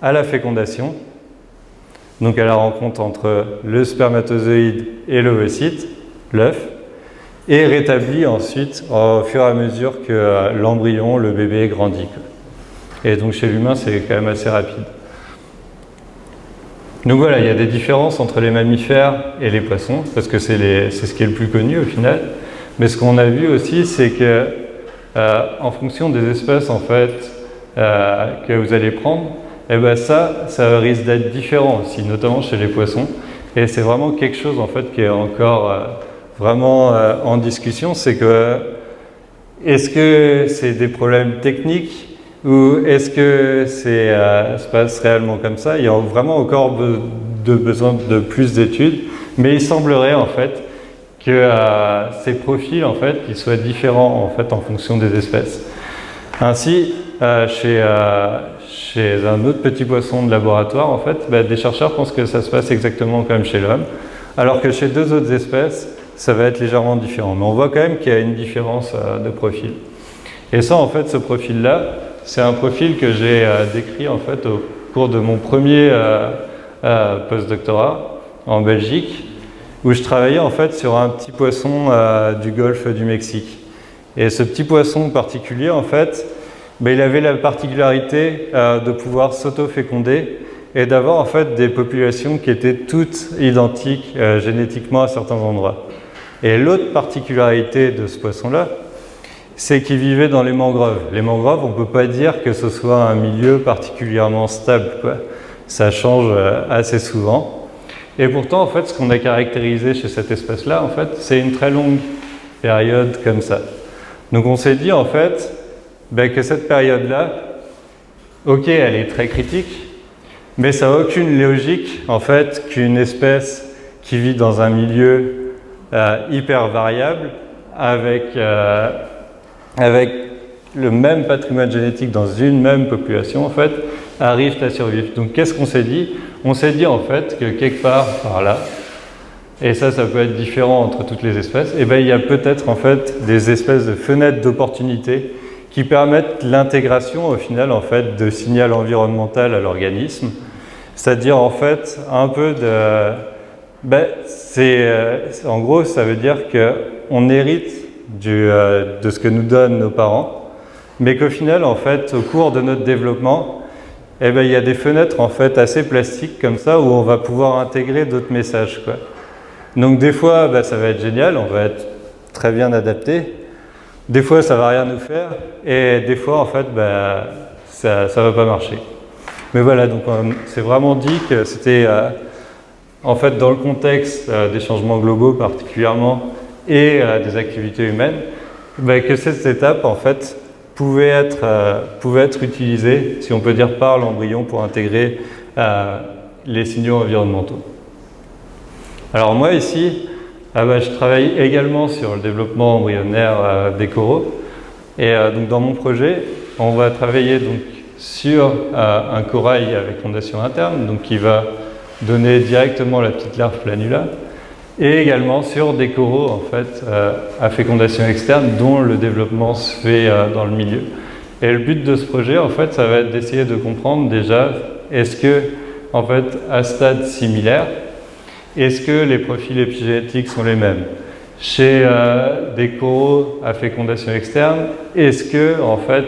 à la fécondation, donc à la rencontre entre le spermatozoïde et l'ovocyte, l'œuf, et rétablie ensuite au fur et à mesure que l'embryon, le bébé, grandit. Et donc chez l'humain, c'est quand même assez rapide. Donc voilà, il y a des différences entre les mammifères et les poissons, parce que c'est ce qui est le plus connu au final. Mais ce qu'on a vu aussi, c'est que en fonction des espèces en fait que vous allez prendre, eh ben ça risque d'être différent aussi, notamment chez les poissons. Et c'est vraiment quelque chose en fait qui est encore vraiment en discussion, c'est que est-ce que c'est des problèmes techniques ou est-ce que ça se passe réellement comme ça? Il y a vraiment encore besoin de plus d'études, mais il semblerait en fait que ces profils en fait ils soient différents en fait en fonction des espèces. Ainsi, chez un autre petit poisson de laboratoire, en fait, des chercheurs pensent que ça se passe exactement comme chez l'homme, alors que chez deux autres espèces, ça va être légèrement différent. Mais on voit quand même qu'il y a une différence de profil. Et ça, en fait, ce profil-là, c'est un profil que j'ai décrit en fait au cours de mon premier postdoctorat en Belgique, où je travaillais en fait sur un petit poisson du golfe du Mexique. Et ce petit poisson particulier, en fait, il avait la particularité de pouvoir s'auto-féconder et d'avoir en fait des populations qui étaient toutes identiques génétiquement à certains endroits. Et l'autre particularité de ce poisson-là, c'est qu'il vivait dans les mangroves. Les mangroves, on ne peut pas dire que ce soit un milieu particulièrement stable, quoi. Ça change assez souvent. Et pourtant, en fait, ce qu'on a caractérisé chez cette espèce-là, en fait, c'est une très longue période comme ça. Donc on s'est dit, en fait, que cette période-là, ok, elle est très critique, mais ça n'a aucune logique, en fait, qu'une espèce qui vit dans un milieu hyper variable, avec le même patrimoine génétique dans une même population, en fait, arrive à survivre. Donc qu'est-ce qu'on s'est dit? On s'est dit en fait que quelque part par là, et ça peut être différent entre toutes les espèces, il y a peut-être en fait des espèces de fenêtres d'opportunité qui permettent l'intégration au final en fait de signal environnemental à l'organisme, c'est-à-dire en fait un peu de... en gros, ça veut dire qu'on hérite de ce que nous donnent nos parents, mais qu'au final, en fait, au cours de notre développement, il y a des fenêtres en fait assez plastiques comme ça où on va pouvoir intégrer d'autres messages, quoi. Donc des fois, ça va être génial, on va être très bien adapté. Des fois, ça va rien nous faire, et des fois, en fait, ça va pas marcher. Mais voilà, donc on s'est vraiment dit que c'était en fait dans le contexte des changements globaux particulièrement et des activités humaines, que cette étape en fait pouvait être utilisée, si on peut dire, par l'embryon pour intégrer les signaux environnementaux. Alors moi ici, je travaille également sur le développement embryonnaire des coraux, et donc dans mon projet, on va travailler donc sur un corail avec fondation interne, donc qui va donner directement la petite larve planula, et également sur des coraux en fait à fécondation externe dont le développement se fait dans le milieu. Et le but de ce projet en fait, ça va être d'essayer de comprendre déjà est-ce que en fait à stade similaire, est-ce que les profils épigénétiques sont les mêmes chez des coraux à fécondation externe, est-ce que en fait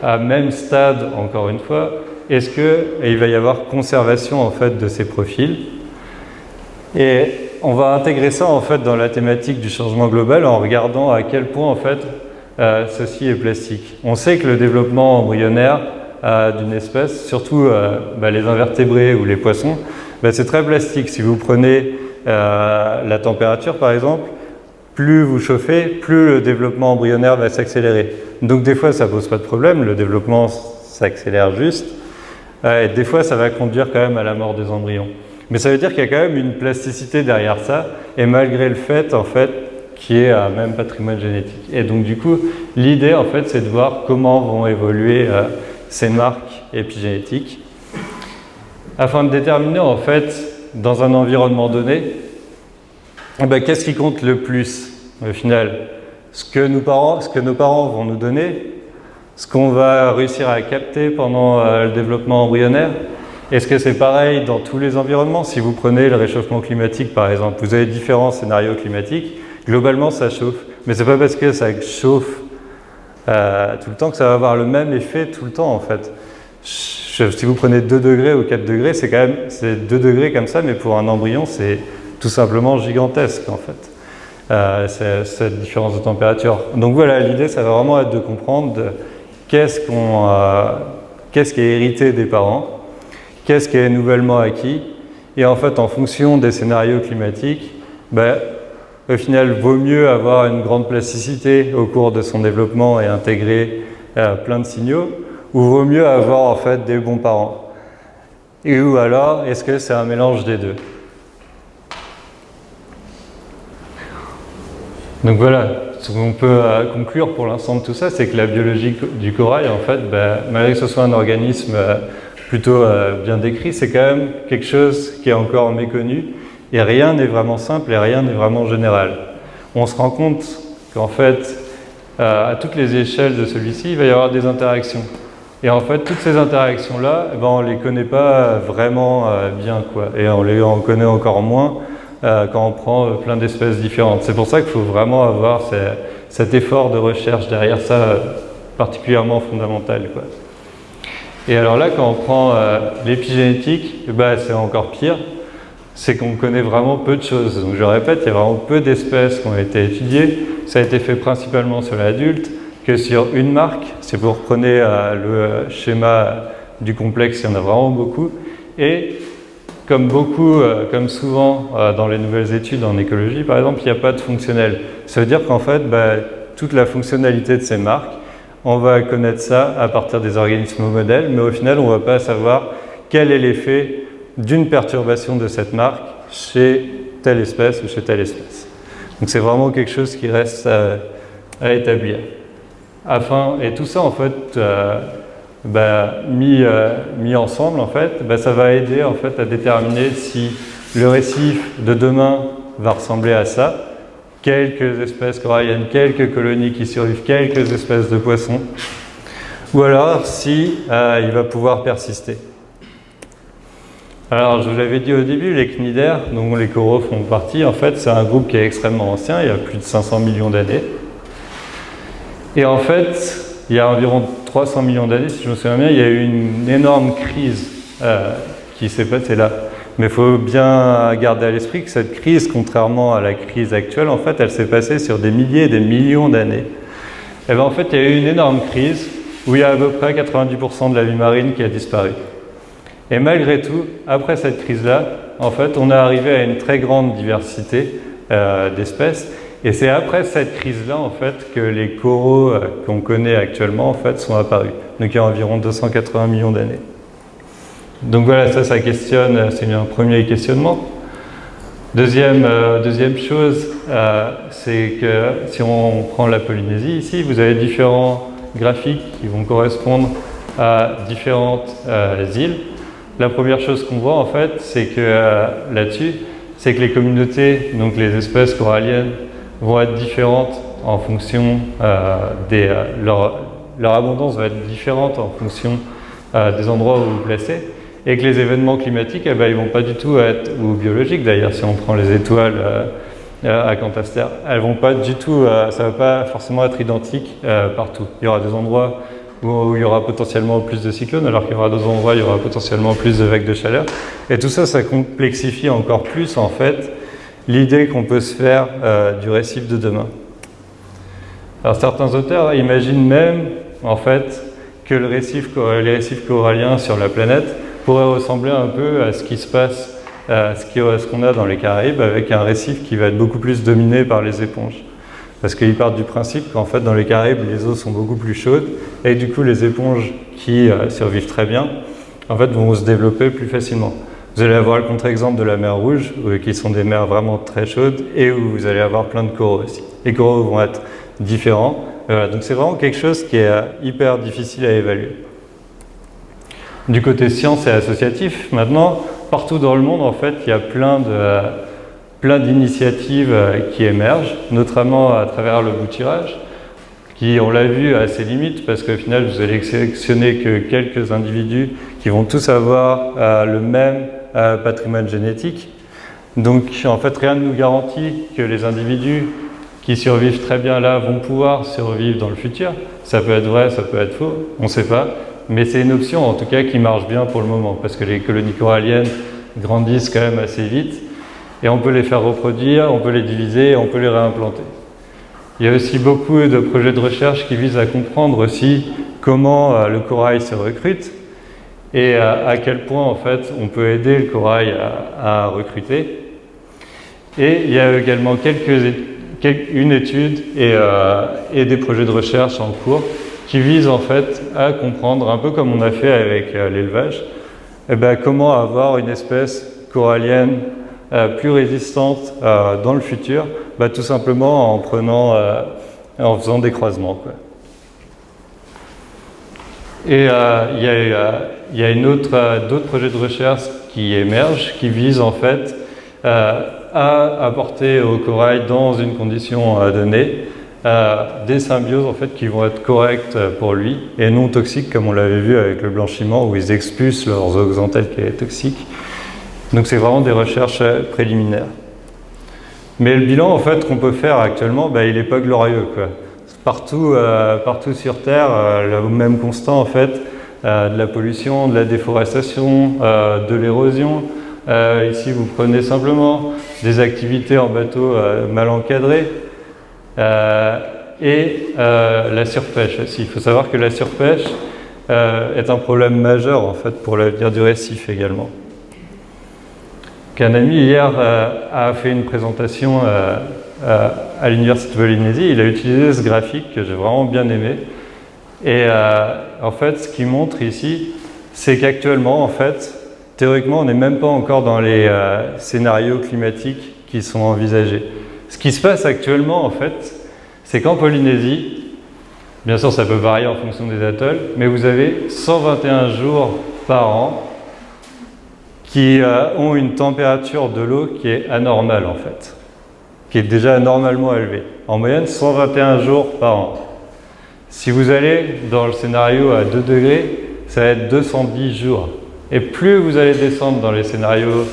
à même stade encore une fois, est-ce qu'il va y avoir conservation en fait de ces profils. Et on va intégrer ça en fait dans la thématique du changement global en regardant à quel point en fait ceci est plastique. On sait que le développement embryonnaire d'une espèce, surtout les invertébrés ou les poissons, c'est très plastique. Si vous prenez la température par exemple, plus vous chauffez, plus le développement embryonnaire va s'accélérer. Donc des fois ça pose pas de problème, le développement s'accélère juste, et des fois ça va conduire quand même à la mort des embryons. Mais ça veut dire qu'il y a quand même une plasticité derrière ça, et malgré le fait, en fait, qu'il y ait un même patrimoine génétique. Et donc, du coup, l'idée, en fait, c'est de voir comment vont évoluer ces marques épigénétiques, afin de déterminer, en fait, dans un environnement donné, qu'est-ce qui compte le plus au final? Ce que nos parents vont nous donner, ce qu'on va réussir à capter pendant le développement embryonnaire. Est-ce que c'est pareil dans tous les environnements? Si vous prenez le réchauffement climatique par exemple, vous avez différents scénarios climatiques, globalement ça chauffe. Mais c'est pas parce que ça chauffe tout le temps que ça va avoir le même effet tout le temps en fait. Si vous prenez 2 degrés ou 4 degrés, c'est 2 degrés comme ça, mais pour un embryon c'est tout simplement gigantesque en fait. C'est cette différence de température. Donc voilà, l'idée ça va vraiment être de comprendre qu'est-ce qui est hérité des parents, qu'est-ce qui est nouvellement acquis, et en fait en fonction des scénarios climatiques, au final vaut mieux avoir une grande plasticité au cours de son développement et intégrer plein de signaux, ou vaut mieux avoir en fait des bons parents. Et ou alors, est-ce que c'est un mélange des deux? Donc voilà, ce qu'on peut conclure pour l'instant de tout ça, c'est que la biologie du corail, en fait, malgré que ce soit un organisme plutôt bien décrit, c'est quand même quelque chose qui est encore méconnu, et rien n'est vraiment simple et rien n'est vraiment général. On se rend compte qu'en fait, à toutes les échelles de celui-ci, il va y avoir des interactions. Et en fait, toutes ces interactions-là, on ne les connaît pas vraiment bien, quoi. Et on les connaît encore moins quand on prend plein d'espèces différentes. C'est pour ça qu'il faut vraiment avoir cet effort de recherche derrière ça, particulièrement fondamental, quoi. Et alors là, quand on prend l'épigénétique, c'est encore pire. C'est qu'on connaît vraiment peu de choses. Donc je répète, il y a vraiment peu d'espèces qui ont été étudiées. Ça a été fait principalement sur l'adulte, que sur une marque. Si vous reprenez le schéma du complexe, il y en a vraiment beaucoup. Et comme souvent dans les nouvelles études en écologie, par exemple, il n'y a pas de fonctionnel. Ça veut dire qu'en fait, toute la fonctionnalité de ces marques, on va connaître ça à partir des organismes modèles, mais au final, on ne va pas savoir quel est l'effet d'une perturbation de cette marque chez telle espèce ou chez telle espèce. Donc c'est vraiment quelque chose qui reste à établir. Et tout ça, en fait, mis ensemble, en fait, ça va aider en fait, à déterminer si le récif de demain va ressembler à ça. Quelques espèces coralliennes, quelques colonies qui survivent, quelques espèces de poissons, ou alors si il va pouvoir persister. Alors, je vous l'avais dit au début, les cnidaires, dont les coraux font partie, en fait, c'est un groupe qui est extrêmement ancien, il y a plus de 500 millions d'années. Et en fait, il y a environ 300 millions d'années, si je me souviens bien, il y a eu une énorme crise qui s'est passée là. Mais il faut bien garder à l'esprit que cette crise, contrairement à la crise actuelle, en fait, elle s'est passée sur des milliers et des millions d'années. Et en fait, il y a eu une énorme crise où il y a à peu près 90% de la vie marine qui a disparu. Et malgré tout, après cette crise-là, en fait, on est arrivé à une très grande diversité d'espèces. Et c'est après cette crise-là, en fait, que les coraux qu'on connaît actuellement, en fait, sont apparus. Donc il y a environ 280 millions d'années. Donc voilà, ça questionne, c'est un premier questionnement. Deuxième chose, c'est que si on prend la Polynésie ici, vous avez différents graphiques qui vont correspondre à différentes îles. La première chose qu'on voit en fait, c'est que là-dessus, c'est que les communautés, donc les espèces coralliennes, vont être différentes en fonction leur abondance va être différente en fonction des endroits où vous placez, et que les événements climatiques, ils ne vont pas du tout être, ou biologiques d'ailleurs, si on prend les étoiles à Cantaster, elles vont pas du tout, ça ne va pas forcément être identique partout. Il y aura des endroits où il y aura potentiellement plus de cyclones, alors qu'il y aura d'autres endroits où il y aura potentiellement plus de vagues de chaleur. Et tout ça, ça complexifie encore plus, en fait, l'idée qu'on peut se faire du récif de demain. Alors, certains auteurs imaginent même, en fait, que les récifs coralliens sur la planète pourraient ressembler un peu à ce qui se passe, ce qu'on a dans les Caraïbes, avec un récif qui va être beaucoup plus dominé par les éponges. Parce qu'ils partent du principe qu'en fait, dans les Caraïbes, les eaux sont beaucoup plus chaudes, et du coup, les éponges qui survivent très bien, en fait, vont se développer plus facilement. Vous allez avoir le contre-exemple de la mer Rouge, qui sont des mers vraiment très chaudes, et où vous allez avoir plein de coraux aussi. Les coraux vont être différents. Donc c'est vraiment quelque chose qui est hyper difficile à évaluer. Du côté science et associatif, maintenant, partout dans le monde, en fait, il y a plein d'initiatives qui émergent, notamment à travers le bouturage, qui, on l'a vu, a ses limites, parce qu'au final, vous allez sélectionner que quelques individus qui vont tous avoir le même patrimoine génétique. Donc, en fait, rien ne nous garantit que les individus qui survivent très bien là vont pouvoir survivre dans le futur. Ça peut être vrai, ça peut être faux, on ne sait pas. Mais c'est une option, en tout cas, qui marche bien pour le moment, parce que les colonies coralliennes grandissent quand même assez vite, et on peut les faire reproduire, on peut les diviser, on peut les réimplanter. Il y a aussi beaucoup de projets de recherche qui visent à comprendre aussi comment le corail se recrute, et à quel point, en fait, on peut aider le corail à recruter. Et il y a également une étude et des projets de recherche en cours qui visent en fait à comprendre, un peu comme on a fait avec l'élevage, comment avoir une espèce corallienne plus résistante dans le futur, tout simplement en faisant des croisements, quoi. Et il y a d'autres projets de recherche qui émergent, qui visent en fait à apporter au corail dans une condition donnée des symbioses en fait qui vont être correctes pour lui et non toxiques comme on l'avait vu avec le blanchiment où ils expulsent leurs zooxanthelles qui est toxique. Donc c'est vraiment des recherches préliminaires. Mais le bilan en fait qu'on peut faire actuellement, il n'est pas glorieux, quoi. Partout sur Terre, le même constat en fait, de la pollution, de la déforestation, de l'érosion. Ici vous prenez simplement des activités en bateau mal encadrées et la surpêche aussi. Il faut savoir que la surpêche est un problème majeur en fait pour l'avenir du récif également. Un ami hier a fait une présentation à l'Université de Polynésie. Il a utilisé ce graphique que j'ai vraiment bien aimé. Et en fait, ce qu'il montre ici, c'est qu'actuellement, en fait, théoriquement, on n'est même pas encore dans les scénarios climatiques qui sont envisagés. Ce qui se passe actuellement, en fait, c'est qu'en Polynésie, bien sûr, ça peut varier en fonction des atolls, mais vous avez 121 jours par an qui ont une température de l'eau qui est anormale, en fait, qui est déjà anormalement élevée. En moyenne, 121 jours par an. Si vous allez dans le scénario à 2 degrés, ça va être 210 jours. Et plus vous allez descendre dans les scénarios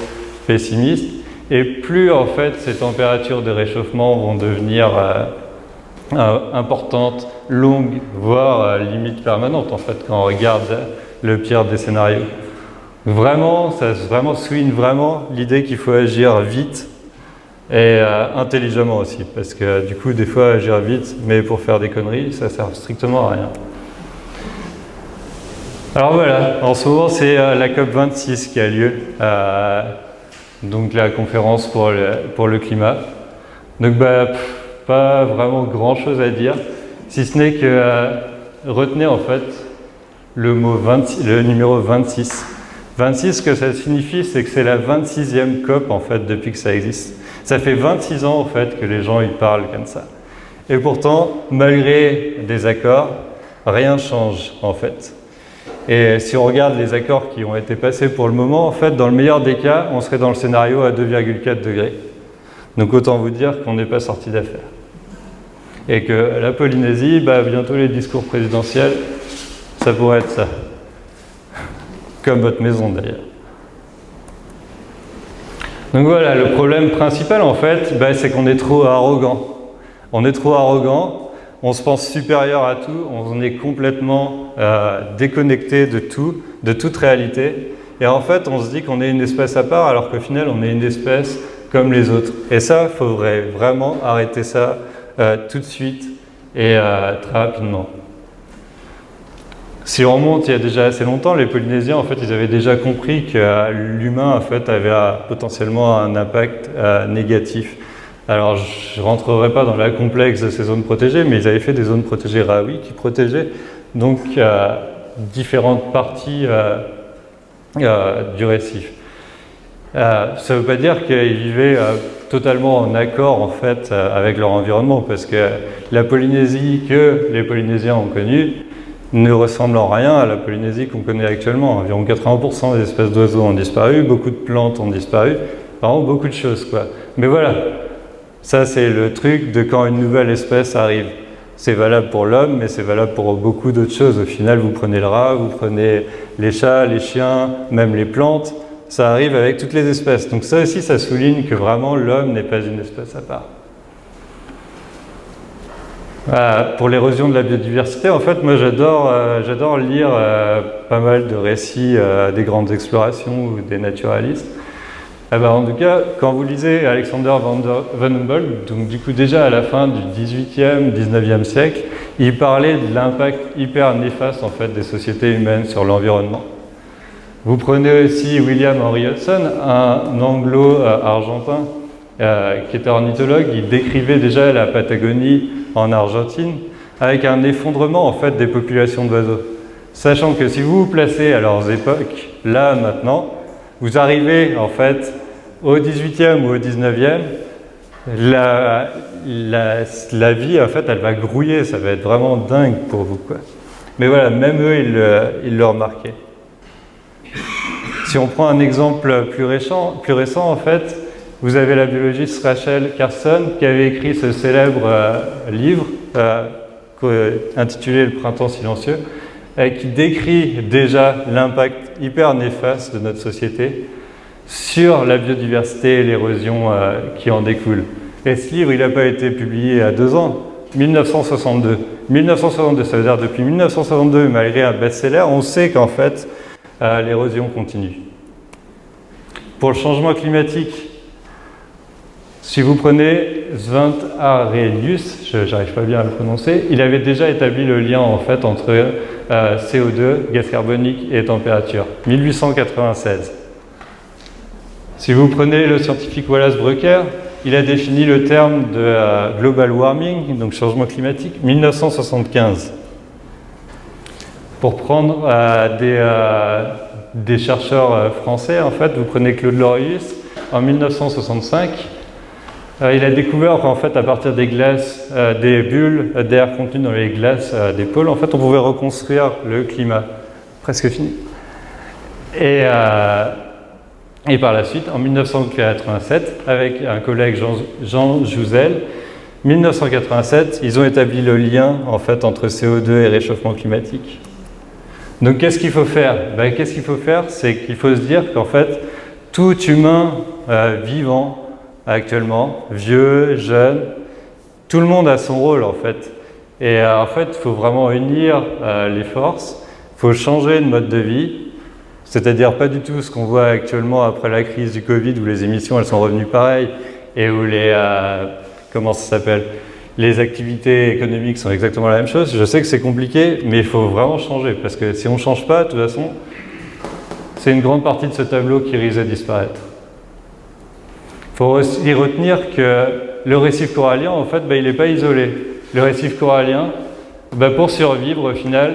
pessimistes, et plus en fait ces températures de réchauffement vont devenir importantes, longues, voire limite permanentes en fait quand on regarde le pire des scénarios. Vraiment, ça souligne vraiment l'idée qu'il faut agir vite et intelligemment aussi, parce que du coup des fois agir vite, mais pour faire des conneries, ça sert strictement à rien. Alors voilà, en ce moment c'est la COP26 qui a lieu, donc la conférence pour le climat. Donc pas vraiment grand chose à dire, si ce n'est que retenez en fait le numéro 26. 26, ce que ça signifie, c'est que c'est la 26e COP en fait depuis que ça existe. Ça fait 26 ans en fait que les gens y parlent comme ça. Et pourtant, malgré des accords, rien ne change en fait. Et si on regarde les accords qui ont été passés pour le moment, en fait, dans le meilleur des cas, on serait dans le scénario à 2,4 degrés. Donc autant vous dire qu'on n'est pas sorti d'affaire. Et que la Polynésie, bientôt les discours présidentiels, ça pourrait être ça. Comme votre maison d'ailleurs. Donc voilà, le problème principal en fait, c'est qu'on est trop arrogant. On est trop arrogant, on se pense supérieur à tout, on est complètement déconnecté de tout, de toute réalité. Et en fait, on se dit qu'on est une espèce à part, alors qu'au final, on est une espèce comme les autres. Et ça, il faudrait vraiment arrêter ça tout de suite et très rapidement. Si on remonte il y a déjà assez longtemps, les Polynésiens, en fait, ils avaient déjà compris que l'humain, en fait, avait potentiellement un impact négatif. Alors, je ne rentrerai pas dans la complexe de ces zones protégées, mais ils avaient fait des zones protégées Rawi qui protégeaient donc différentes parties du récif. Ça ne veut pas dire qu'ils vivaient totalement en accord, en fait, avec leur environnement, parce que la Polynésie que les Polynésiens ont connue, ne ressemble en rien à la Polynésie qu'on connaît actuellement. Environ 80% des espèces d'oiseaux ont disparu, beaucoup de plantes ont disparu, vraiment beaucoup de choses, quoi. Mais voilà, ça c'est le truc de quand une nouvelle espèce arrive. C'est valable pour l'homme, mais c'est valable pour beaucoup d'autres choses. Au final, vous prenez le rat, vous prenez les chats, les chiens, même les plantes, ça arrive avec toutes les espèces. Donc ça aussi, ça souligne que vraiment l'homme n'est pas une espèce à part. Pour l'érosion de la biodiversité, en fait, moi j'adore lire pas mal de récits des grandes explorations ou des naturalistes. En tout cas, quand vous lisez Alexander von Humboldt, donc du coup déjà à la fin du 18e, 19e siècle, il parlait de l'impact hyper néfaste en fait des sociétés humaines sur l'environnement. Vous prenez aussi William Henry Hudson, un anglo-argentin qui était ornithologue, il décrivait déjà la Patagonie en Argentine avec un effondrement en fait des populations d'oiseaux. Sachant que si vous vous placez à leurs époques, là maintenant, vous arrivez en fait au 18e ou au 19e, la vie en fait elle va grouiller, ça va être vraiment dingue pour vous, quoi. Mais voilà, même eux ils le remarquaient. Si on prend un exemple plus récent en fait, vous avez la biologiste Rachel Carson qui avait écrit ce célèbre livre intitulé Le printemps silencieux, qui décrit déjà l'impact hyper néfaste de notre société sur la biodiversité et l'érosion qui en découle. Et ce livre, il n'a pas été publié il y a 2 ans, 1962. 1962, ça veut dire depuis 1962, malgré un best-seller, on sait qu'en fait, l'érosion continue. Pour le changement climatique, si vous prenez Svante Arrhenius, j'arrive pas bien à le prononcer, il avait déjà établi le lien en fait entre CO2, gaz carbonique et température, 1896. Si vous prenez le scientifique Wallace Brucker, il a défini le terme de global warming, donc changement climatique, 1975. Pour prendre des chercheurs français, en fait, vous prenez Claude Lorius, en 1965, il a découvert qu'en fait, à partir des glaces, des bulles d'air contenues dans les glaces des pôles, en fait, on pouvait reconstruire le climat. Presque fini. Et par la suite, en 1987, avec un collègue Jean Jouzel, 1987, ils ont établi le lien en fait entre CO2 et réchauffement climatique. Donc qu'est-ce qu'il faut faire? Qu'est-ce qu'il faut faire? C'est qu'il faut se dire qu'en fait, tout humain vivant actuellement, vieux, jeune, tout le monde a son rôle en fait. Et en fait, il faut vraiment unir les forces, il faut changer de mode de vie, c'est-à-dire pas du tout ce qu'on voit actuellement après la crise du Covid où les émissions elles sont revenues pareilles et où les activités économiques sont exactement la même chose. Je sais que c'est compliqué, mais il faut vraiment changer parce que si on ne change pas, de toute façon, c'est une grande partie de ce tableau qui risque de disparaître. Il faut aussi retenir que le récif corallien, en fait, il n'est pas isolé. Le récif corallien, pour survivre, au final,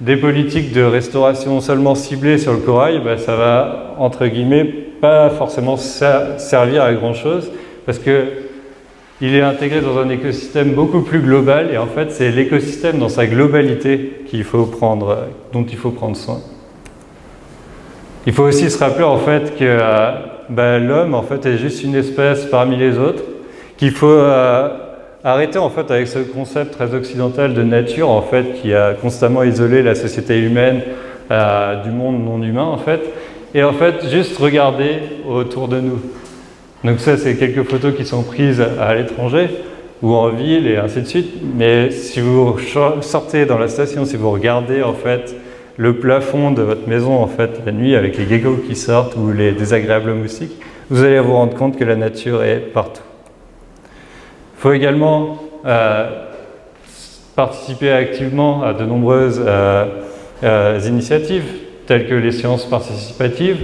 des politiques de restauration seulement ciblées sur le corail, ça va, entre guillemets, pas forcément servir à grand-chose, parce qu'il est intégré dans un écosystème beaucoup plus global, et en fait, c'est l'écosystème dans sa globalité dont il faut prendre soin. Il faut aussi se rappeler, en fait, que l'homme en fait est juste une espèce parmi les autres, qu'il faut arrêter en fait avec ce concept très occidental de nature en fait qui a constamment isolé la société humaine du monde non humain en fait, et en fait juste regarder autour de nous. Donc ça c'est quelques photos qui sont prises à l'étranger ou en ville et ainsi de suite, mais si vous sortez dans la station, si vous regardez en fait le plafond de votre maison en fait la nuit avec les geckos qui sortent ou les désagréables moustiques, vous allez vous rendre compte que la nature est partout. Il faut également participer activement à de nombreuses initiatives telles que les séances participatives.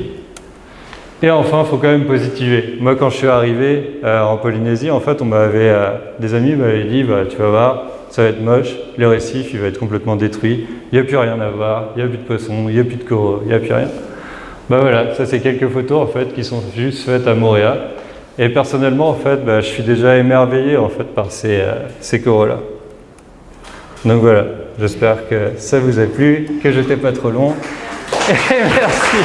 Et enfin, il faut quand même positiver. Moi, quand je suis arrivé en Polynésie, en fait, des amis m'avaient dit tu vas voir, ça va être moche, le récif il va être complètement détruit, il n'y a plus rien à voir, il n'y a plus de poissons, il n'y a plus de coraux, il n'y a plus rien. Voilà, ça c'est quelques photos en fait qui sont juste faites à Montréal. Et personnellement en fait, je suis déjà émerveillé en fait par ces coraux-là. Donc voilà, j'espère que ça vous a plu, que je n'étais pas trop long. Et merci.